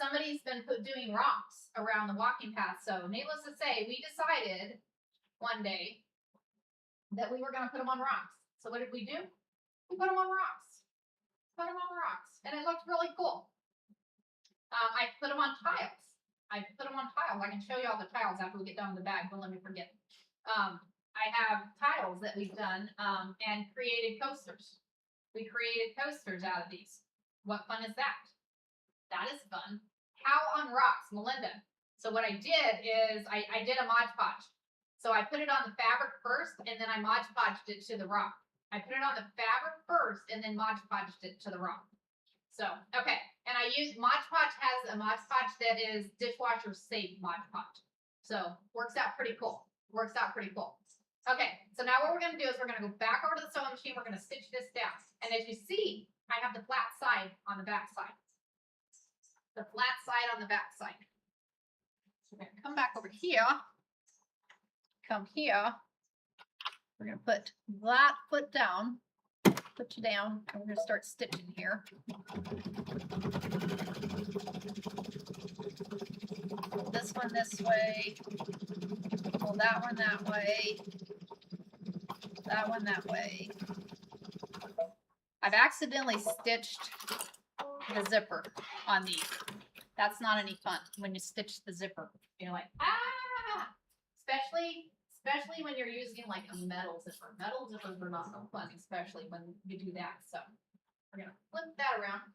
somebody's been doing rocks around the walking path. So needless to say, we decided one day that we were going to put them on rocks. So what did we do? We put them on rocks. Put them on rocks. And it looked really cool. I put them on tiles. I can show you all the tiles after we get done with the bag. Don't let me forget. I have tiles that we've done and created coasters. We created coasters out of these. What fun is that? That is fun. How on rocks, Melinda. So what I did is I did a Mod Podge. So I put it on the fabric first, and then I Mod Podged it to the rock. I put it on the fabric first, and then Mod Podged it to the rock. So, okay. And I use Mod Podge has a Mod Podge that is dishwasher safe Mod Podge. So works out pretty cool. Okay, so now what we're going to do is we're going to go back over to the sewing machine. We're going to stitch this down. And as you see, I have the flat side on the back side. The flat side on the back side. So we're going to come back over here. Come here. We're going to put that foot down. Put you down. And we're going to start stitching here. Pull this one this way. Pull that one that way. That one that way. I've accidentally stitched the zipper on these. That's not any fun when you stitch the zipper. You're like, ah! Especially when you're using like a metal zipper. Metal zippers are not so fun, especially when you do that. So we're gonna flip that around.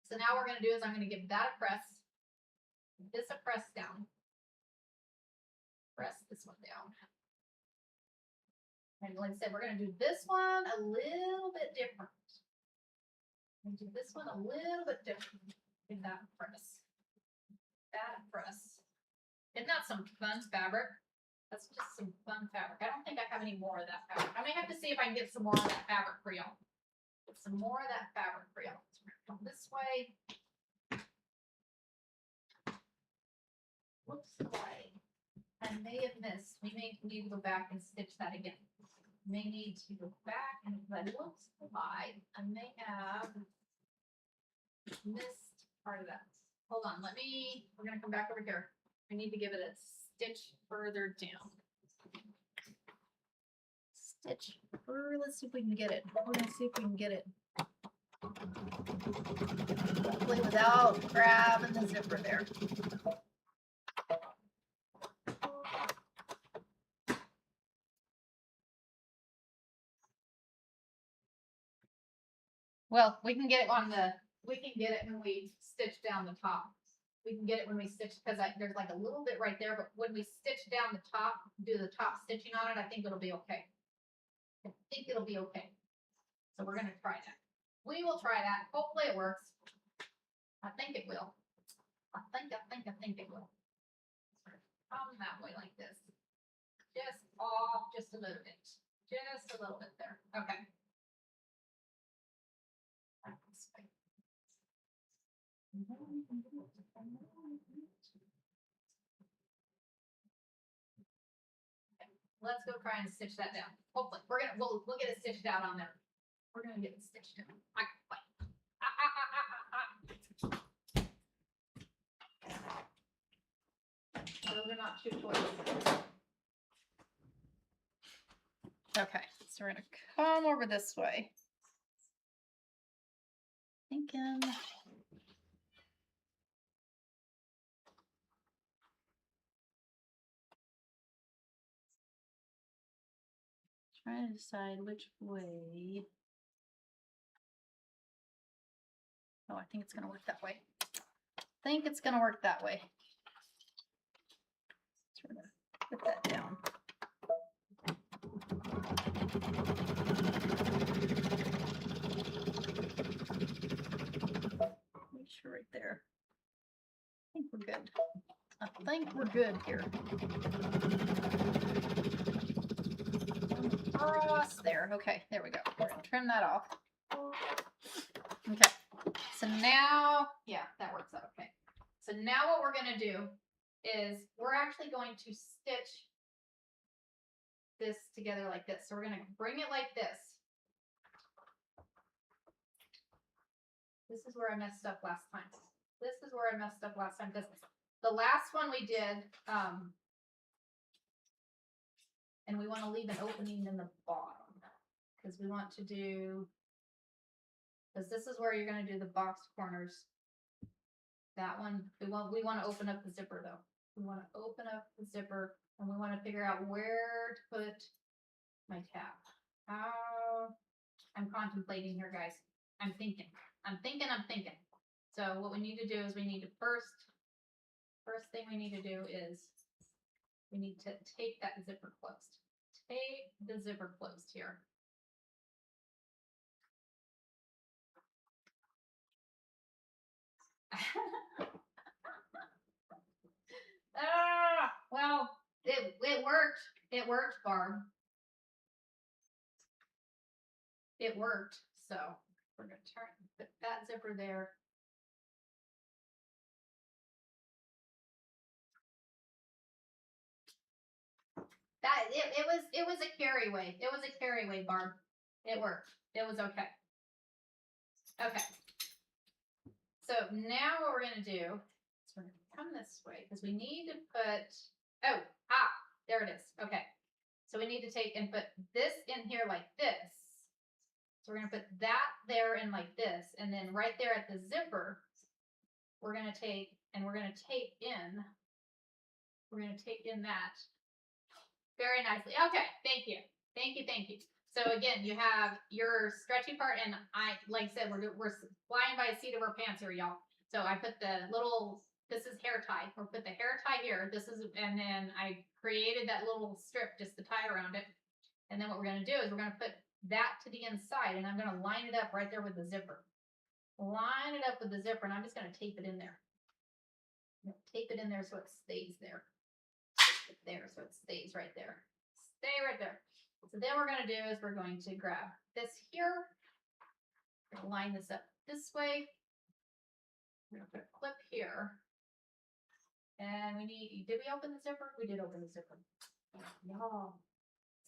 So now what we're gonna do is I'm gonna give that a press. This a press down. Press this one down. And like I said, we're going to do this one a little bit different. And do this one a little bit different in that press. That press. Isn't that some fun fabric? That's just some fun fabric. I don't think I have any more of that fabric. I may have to see if I can get some more of that fabric for y'all. Get some more of that fabric for y'all. So we're going to come this way. Whoops, I may have missed. We may need to go back and stitch that again. may need to go back and if it looks like I may have missed part of that. Hold on, we're gonna come back over here. I need to give it a stitch further down. Stitch. Let's see if we can get it. We're gonna see if we can get it. Hopefully without grabbing the zipper there. Well, we can get it when we stitch down the top. We can get it when we stitch, because there's like a little bit right there, but when we stitch down the top, do the top stitching on it, I think it'll be okay. I think it'll be okay. So we're gonna try that. We will try that. Hopefully it works. I think it will. I think it will. Come that way like this. Just off just a little bit. Just a little bit there. Okay. Let's go try and stitch that down. Hopefully, we'll get it stitched out on there. We're gonna get it stitched down. Those are not two toys. Okay, so we're gonna come over this way. Thinking. Trying to decide which way. Oh, I think it's gonna work that way. I think it's gonna work that way. So we're gonna put that down. Make sure right there. I think we're good. I think we're good here. Across there. Okay, there we go. We're gonna trim that off. Okay. So now, yeah, that works out okay. So now what we're gonna do is we're actually going to stitch this together like this. So we're gonna bring it like this. This is where I messed up last time. This is where I messed up last time because the last one we did, and we want to leave an opening in the bottom because we want to do, because this is where you're going to do the box corners. That one, we want to open up the zipper though. We want to open up the zipper and we want to figure out where to put my tab. I'm contemplating here, guys. I'm thinking. So what we need to do is we need to first thing we need to do is we need to tape that zipper closed. Tape the zipper closed here. Well, it worked. It worked, Barb. It worked. So we're gonna put that zipper there. That it was a carryway. It was a carryway, Barb. It worked. It was okay. Okay. So now what we're gonna do is we're gonna come this way because we need to put there it is. Okay. So we need to take and put this in here like this. So we're gonna put that there and like this, and then right there at the zipper, we're gonna take and we're gonna tape in. We're gonna tape in that very nicely. Okay, thank you. So again, you have your stretchy part, and like I said, we're flying by the seat of our pants here, y'all. So I put the little, this is hair tie. We'll put the hair tie here. And then I created that little strip just to tie around it. And then what we're gonna do is we're gonna put that to the inside, and I'm gonna line it up right there with the zipper. Line it up with the zipper, and I'm just gonna tape it in there. Tape it in there so it stays there. There, so it stays right there. Stay right there. So then what we're going to do is we're going to grab this here. We're going to line this up this way. We're going to put a clip here. And did we open the zipper? We did open the zipper. Y'all.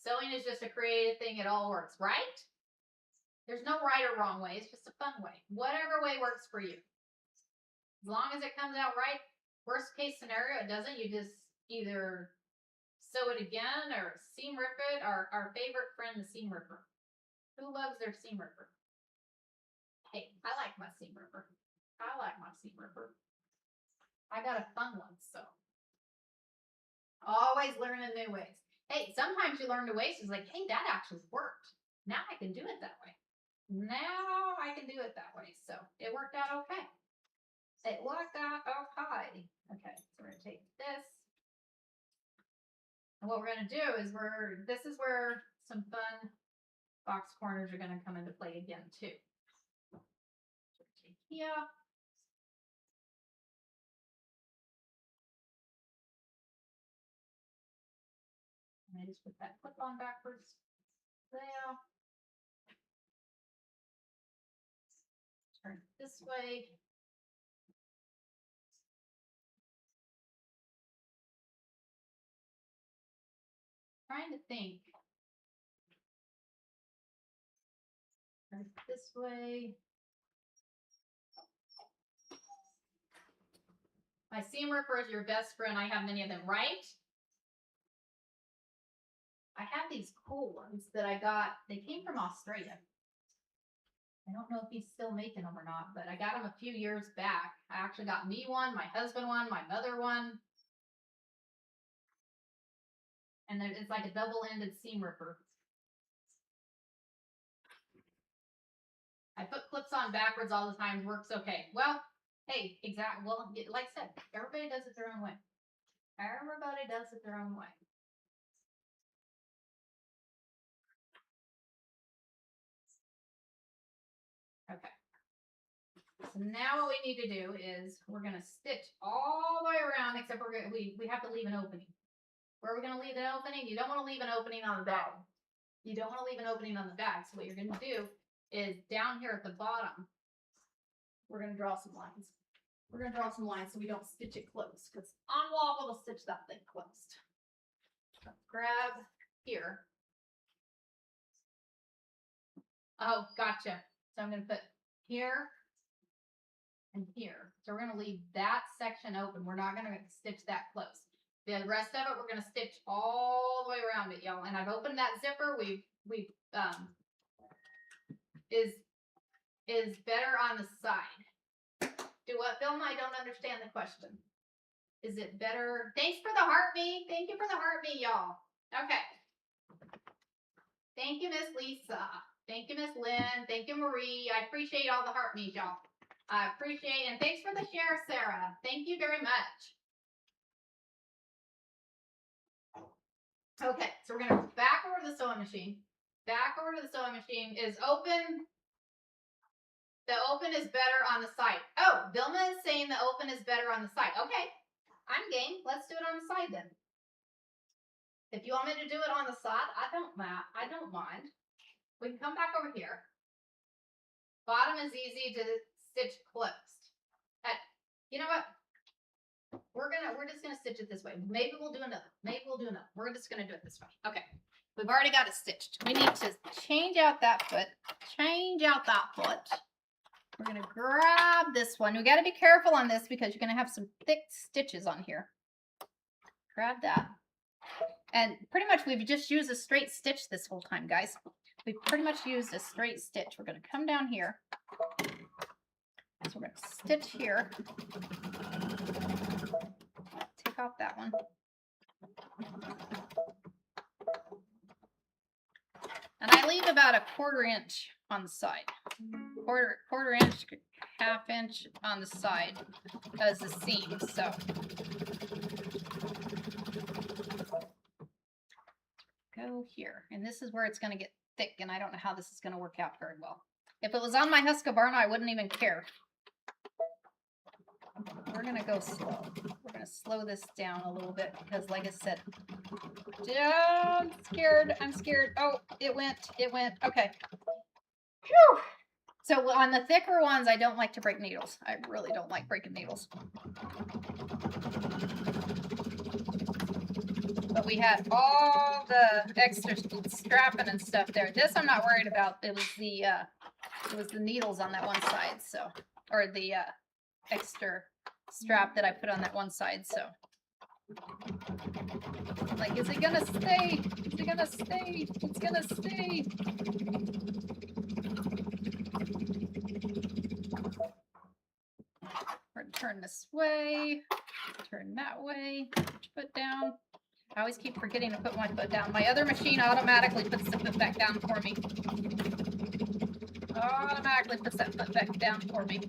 Sewing is just a creative thing. It all works, right? There's no right or wrong way. It's just a fun way. Whatever way works for you. As long as it comes out right. Worst case scenario, it doesn't. You just either sew it again or seam rip it. Our favorite friend, the seam ripper. Who loves their seam ripper? Hey, I like my seam ripper. I like my seam ripper. I got a fun one, so. Always learning new ways. Hey, sometimes you learn new ways. It's like, hey, that actually worked. Now I can do it that way. Now I can do it that way. So it worked out okay. It worked out okay. Okay, so we're gonna take this. And what we're gonna do is this is where some fun box corners are gonna come into play again too. So take here. And I just put that clip on backwards there. Turn it this way. Trying to think. Turn it this way. My seam ripper is your best friend. I have many of them, right? I have these cool ones that I got. They came from Australia. I don't know if he's still making them or not, but I got them a few years back. I actually got me one, my husband one, my mother one. And then it's like a double-ended seam ripper. I put clips on backwards all the time. Works okay. Well, hey, exactly. Well, like I said, everybody does it their own way. Everybody does it their own way. Okay. So now what we need to do is we're going to stitch all the way around, except we have to leave an opening. Where are we going to leave an opening? You don't want to leave an opening on the bag. You don't want to leave an opening on the bag. So what you're going to do is down here at the bottom, we're going to draw some lines. We're going to draw some lines so we don't stitch it close, because on wall we'll stitch that thing closed. So grab here. Oh, gotcha. So I'm going to put here and here. So we're going to leave that section open. We're not going to stitch that close. The rest of it, we're going to stitch all the way around it, y'all. And I've opened that zipper. Is better on the side. Do what, Vilma? I don't understand the question. Is it better? Thanks for the heartbeat. Thank you for the heartbeat, y'all. Okay. Thank you, Miss Lisa. Thank you, Miss Lynn. Thank you, Marie. I appreciate all the heartbeats, y'all. I appreciate, and thanks for the share, Sarah. Thank you very much. Okay, so we're gonna back over to the sewing machine. Back over to the sewing machine. Is open. The open is better on the side. Oh, Vilma is saying the open is better on the side. Okay, I'm game. Let's do it on the side then. If you want me to do it on the side, I don't mind. We can come back over here. Bottom is easy to stitch closed. You know what? We're just gonna stitch it this way. Maybe we'll do another. We're just gonna do it this way. Okay. We've already got it stitched. We need to change out that foot. We're gonna grab this one. We gotta be careful on this because you're gonna have some thick stitches on here. Grab that. And pretty much we've just used a straight stitch this whole time, guys. We've pretty much used a straight stitch. We're gonna come down here. So we're going to stitch here. Take off that one. And I leave about a 1/4 inch on the side. Quarter inch, 1/2 inch on the side as the seam. So go here. And this is where it's going to get thick. And I don't know how this is going to work out very well. If it was on my Husqvarna, I wouldn't even care. We're going to go slow. We're going to slow this down a little bit because, like I said, I'm scared. Oh, it went. Okay. Whew. So on the thicker ones, I don't like to break needles. I really don't like breaking needles. but we had all the extra strapping and stuff there. This I'm not worried about. It was the needles on that one side, so, or the extra strap that I put on that one side, so. Like, is it gonna stay? Is it gonna stay? It's gonna stay. We're gonna turn this way, turn that way, put your foot down. I always keep forgetting to put my foot down. My other machine automatically puts the foot back down for me. Automatically puts that foot back down for me.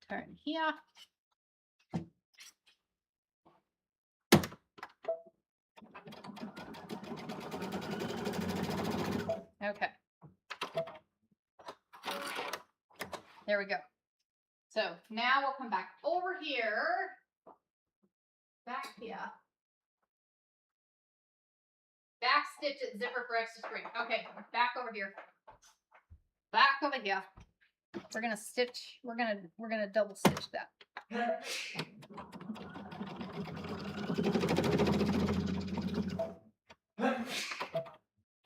Turn here. Okay. There we go. So now we'll come back over here. Back here. Back stitch it, zipper for extra string. Okay, back over here. Back over here. We're gonna stitch, we're gonna double stitch that.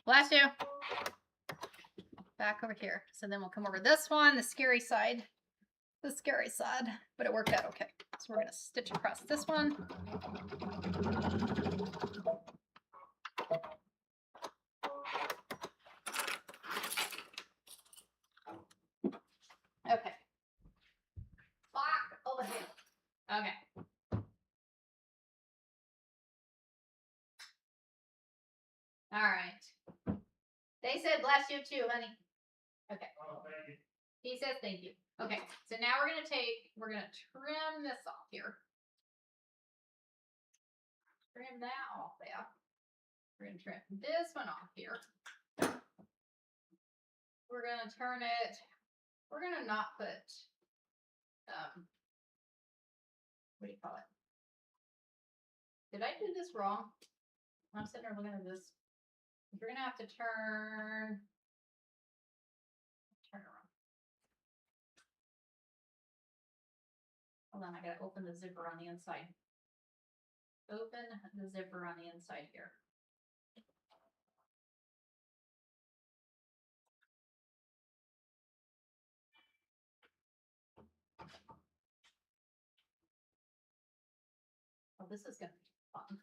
Bless you. Back over here. So then we'll come over this one, the scary side. The scary side, but it worked out okay. So we're gonna stitch across this one. Okay. Back over here. Okay. All right. They said bless you too, honey. Okay. Oh, thank you. He says thank you. Okay, so now we're gonna trim this off here. Trim that off there. We're gonna trim this one off here. We're gonna turn it, we're gonna not put, what do you call it? Did I do this wrong? I'm sitting there looking at this. We're gonna have to turn around. Hold on, I gotta open the zipper on the inside. Open the zipper on the inside here. Oh, this is gonna be fun.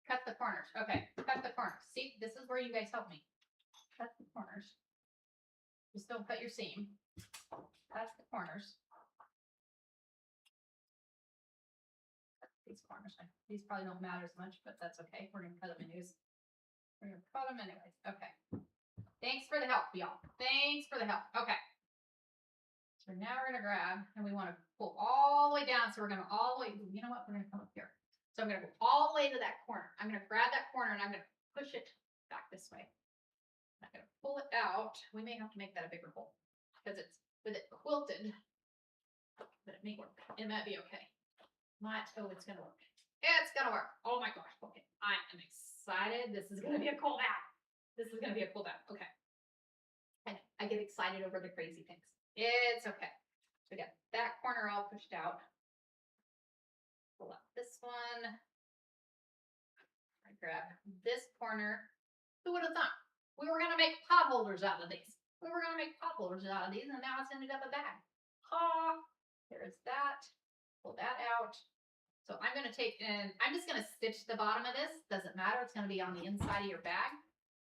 Cut the corners. Okay, cut the corners. See, this is where you guys help me. Cut the corners. Just don't cut your seam. Cut the corners. These corners. These probably don't matter as much, but that's okay. We're gonna cut them anyways. We're gonna cut them anyways. Okay. Thanks for the help, y'all. Thanks for the help. Okay. So now we're gonna grab, and we want to pull all the way down. So we're gonna all the way. You know what? We're gonna come up here. So I'm gonna go all the way to that corner. I'm gonna grab that corner and I'm gonna push it back this way. I'm gonna pull it out. We may have to make that a bigger hole because it's with it quilted, but it may work. It might be okay. Oh, it's gonna work. It's gonna work. Oh my gosh. Okay. I am excited. This is gonna be a cool down. This is gonna be a cool down. Okay. I get excited over the crazy things. It's okay. So we got that corner all pushed out. Pull up this one. I grab this corner. Who would have thought? We were gonna make pot holders out of these. We were gonna make pot holders out of these, and now it's ended up a bag. Ha! There's that. Pull that out. So I'm gonna take and I'm just gonna stitch the bottom of this. Doesn't matter. It's gonna be on the inside of your bag.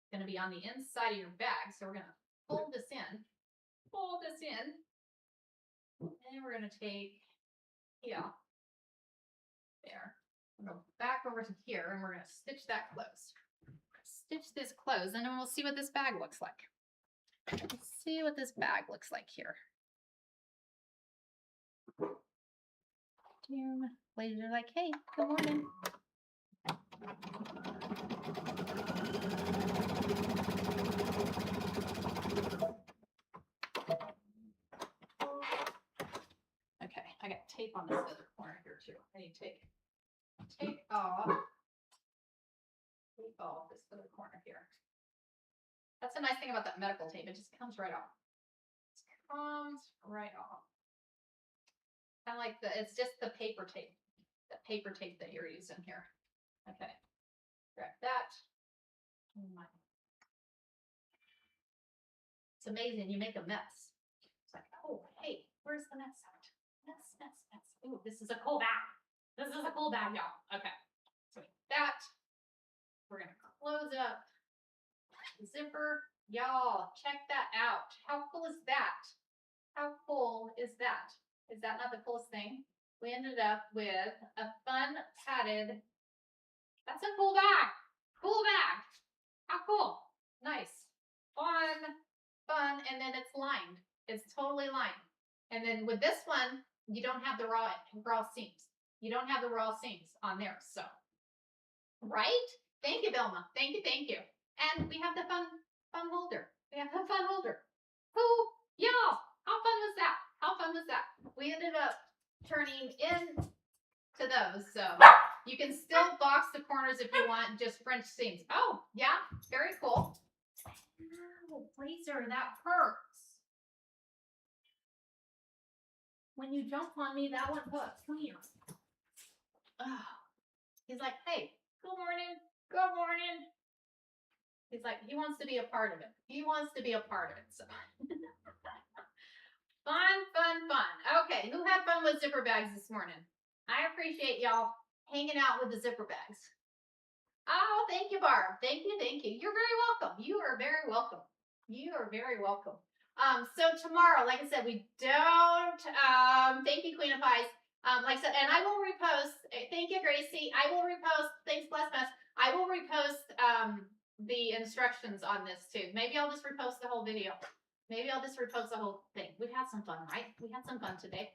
It's gonna be on the inside of your bag. So we're gonna fold this in. Fold this in. And we're gonna take here. There. We'll go back over to here and we're gonna stitch that closed. Stitch this closed and then we'll see what this bag looks like. Let's see what this bag looks like here. Ladies are like, hey, good morning. Okay, I got tape on this other corner here too. I need to take off this other corner here. That's the nice thing about that medical tape. It just comes right off. It comes right off. Kind of like it's just the paper tape. The paper tape that you're using here. Okay. Grab that. It's amazing. You make a mess. It's like, oh, hey, where's the mess at? Mess. Ooh, this is a cool bag. This is a cool bag, y'all. Okay. So with that, we're going to close up the zipper. Y'all, check that out. How cool is that? How cool is that? Is that not the coolest thing? We ended up with a fun padded, that's a cool bag. Cool bag. How cool. Nice. Fun, and then it's lined. It's totally lined. And then with this one, you don't have the raw seams. You don't have the raw seams on there, so. Right? Thank you, Vilma. Thank you. And we have the fun holder. We have the fun holder. Cool. Y'all, how fun was that? We ended up turning in to those, so you can still box the corners if you want, just French seams. Oh, yeah, very cool. Oh, Blazer, that hurts. When you jump on me, that one hurts. Come here. Oh. He's like, hey, good morning. He's like, he wants to be a part of it. So. Fun. Okay, who had fun with zipper bags this morning? I appreciate y'all hanging out with the zipper bags. Oh, thank you, Barb. Thank you. You're very welcome. You are very welcome. So tomorrow, like I said, we don't, thank you, Queen of Pies. Like I said, and I will repost, thank you, Gracie. I will repost, thanks, bless mess. I will repost, the instructions on this too. Maybe I'll just repost the whole video. Maybe I'll just repost the whole thing. We've had some fun, right? We had some fun today.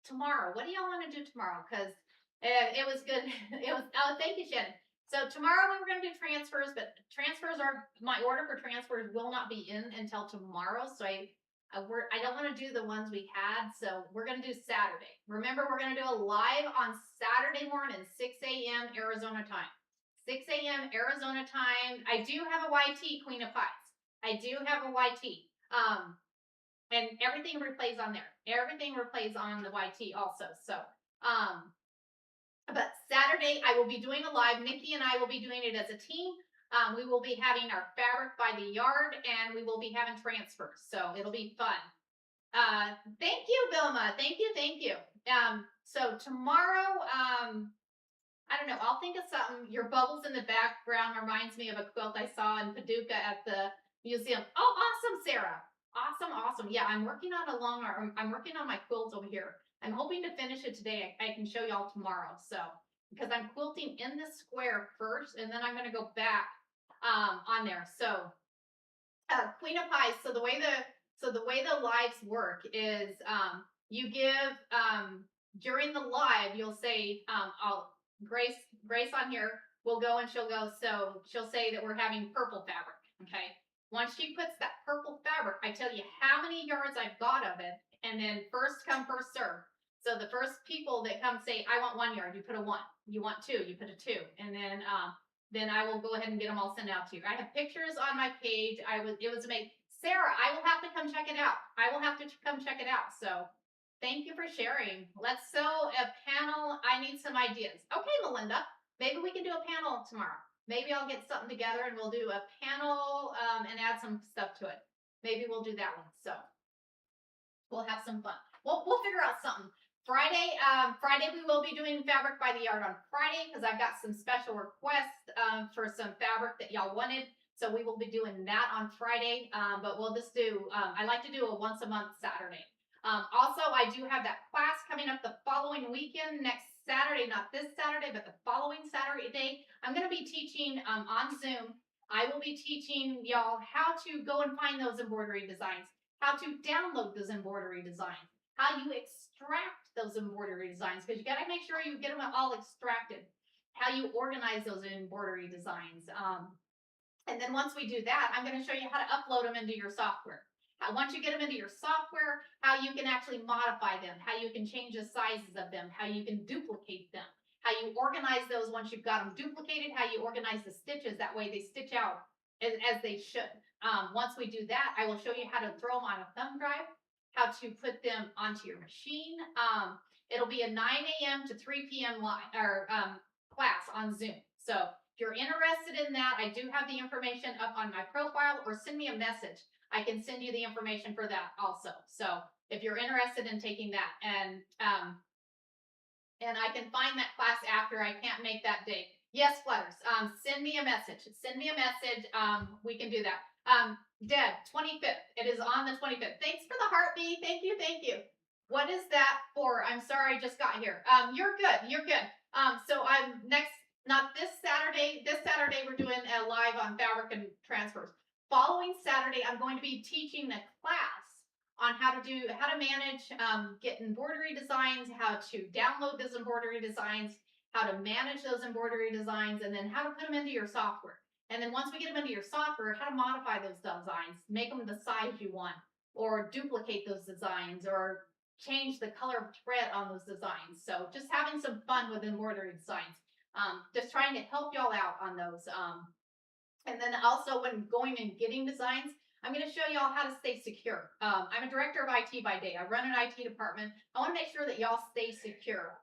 Tomorrow, what do y'all want to do tomorrow? Because it was good. Oh, thank you, Shannon. So tomorrow we were going to do transfers, but my order for transfers will not be in until tomorrow. So I don't want to do the ones we had. So we're going to do Saturday. Remember, we're going to do a live on Saturday morning, 6 a.m. Arizona time. 6 a.m. Arizona time. I do have a YT, Queen of Pies. I do have a YT. And everything replays on there. Everything replays on the YT also. So, but Saturday I will be doing a live. Nikki and I will be doing it as a team. We will be having our fabric by the yard, and we will be having transfers. So it'll be fun. Thank you, Vilma. Thank you. So tomorrow, I don't know. I'll think of something. Your bubbles in the background reminds me of a quilt I saw in Paducah at the museum. Oh, awesome, Sarah. Awesome. Yeah, I'm working on my quilt over here. I'm hoping to finish it today. I can show y'all tomorrow. So, because I'm quilting in the square first, and then I'm going to go back on there. So, Queen of Pies. So the way the lives work is you give during the live, you'll say Grace on here will go and she'll say that we're having purple fabric. Okay. Once she puts that purple fabric, I tell you how many yards I've got of it, and then first come, first serve. So the first people that come say, I want 1 yard, you put a 1. You want 2, you put a 2. And then I will go ahead and get them all sent out to you. I have pictures on my page. It was amazing. Sarah, I will have to come check it out. So thank you for sharing. Let's sew a panel. I need some ideas. Okay, Melinda, maybe we can do a panel tomorrow. Maybe I'll get something together and we'll do a panel and add some stuff to it. Maybe we'll do that one. So we'll have some fun. We'll figure out something. Friday we will be doing fabric by the yard on Friday because I've got some special requests for some fabric that y'all wanted. So we will be doing that on Friday. But we'll just do, I like to do a once a month Saturday. Also, I do have that class coming up the following weekend, next Saturday, not this Saturday, but the following Saturday. I'm going to be teaching on Zoom. I will be teaching y'all how to go and find those embroidery designs, how to download those embroidery designs, how you extract those embroidery designs, because you got to make sure you get them all extracted, how you organize those embroidery designs. And then once we do that, I'm going to show you how to upload them into your software. Once you get them into your software, how you can actually modify them, how you can change the sizes of them, how you can duplicate them, how you organize those once you've got them duplicated, how you organize the stitches. That way they stitch out as they should. Once we do that, I will show you how to throw them on a thumb drive, how to put them onto your machine. It'll be a 9 a.m. to 3 p.m. Class on Zoom. So if you're interested in that, I do have the information up on my profile, or send me a message. I can send you the information for that also. So if you're interested in taking that, and I can find that class after. I can't make that date. Yes, Flutters. Send me a message. Send me a message. We can do that. Deb, 25th. It is on the 25th. Thanks for the heartbeat. Thank you. Thank you. What is that for? I'm sorry, I just got here. You're good. You're good. So I'm not this Saturday. This Saturday we're doing a live on fabric and transfers. Following Saturday, I'm going to be teaching a class on how to manage, get embroidery designs, how to download those embroidery designs, how to manage those embroidery designs, and then how to put them into your software. And then once we get them into your software, how to modify those designs, make them the size you want, or duplicate those designs, or change the color of thread on those designs. So just having some fun with embroidery designs. Just trying to help y'all out on those. And then also when going and getting designs, I'm going to show y'all how to stay secure. I'm a director of IT by day. I run an IT department. I want to make sure that y'all stay secure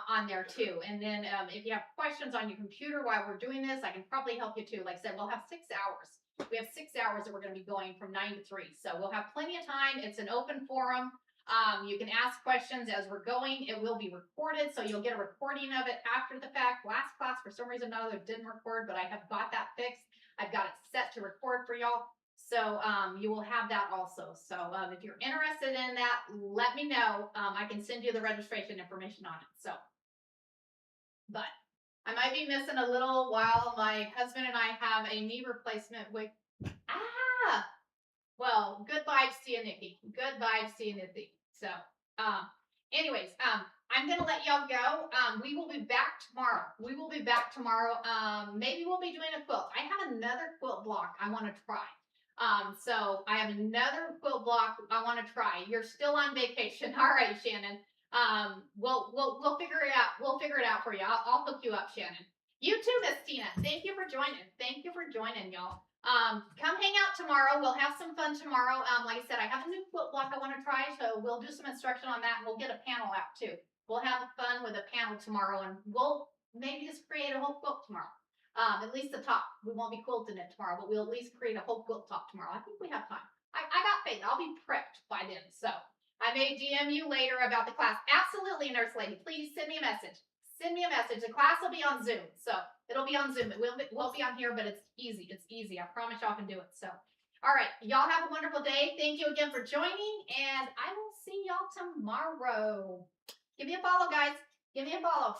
on there too. And then if you have questions on your computer while we're doing this, I can probably help you too. Like I said, we'll have 6 hours. We have 6 hours that we're going to be going from 9 to 3. So we'll have plenty of time. It's an open forum. You can ask questions as we're going. It will be recorded, so you'll get a recording of it after the fact. Last class, for some reason or another, didn't record, but I have got that fixed. I've got it set to record for y'all. So you will have that also. So if you're interested in that, let me know. I can send you the registration information on it. So, but I might be missing a little while. My husband and I have a knee replacement with, well, good vibes to you, Nikki. Good vibes to you, Nikki. So, anyways, I'm going to let y'all go. We will be back tomorrow. Maybe we'll be doing a quilt. I have another quilt block I want to try. So I have another quilt block I want to try. You're still on vacation. All right, Shannon. We'll figure it out. We'll figure it out for you. I'll hook you up, Shannon. You too, Miss Tina. Thank you for joining. Thank you for joining, y'all. Come hang out tomorrow. We'll have some fun tomorrow. Like I said, I have a new quilt block I want to try, so we'll do some instruction on that, and we'll get a panel out too. We'll have fun with a panel tomorrow, and we'll maybe just create a whole quilt tomorrow. At least the top. We won't be quilting it tomorrow, but we'll at least create a whole quilt top tomorrow. I think we have time. I got faith. I'll be prepped by then. So I may DM you later about the class. Absolutely, Nurse Lady. Please send me a message. Send me a message. The class will be on Zoom. So it'll be on Zoom. It won't be on here, but it's easy. It's easy. I promise y'all can do it. So, all right. Y'all have a wonderful day. Thank you again for joining, and I will see y'all tomorrow. Give me a follow, guys. Give me a follow.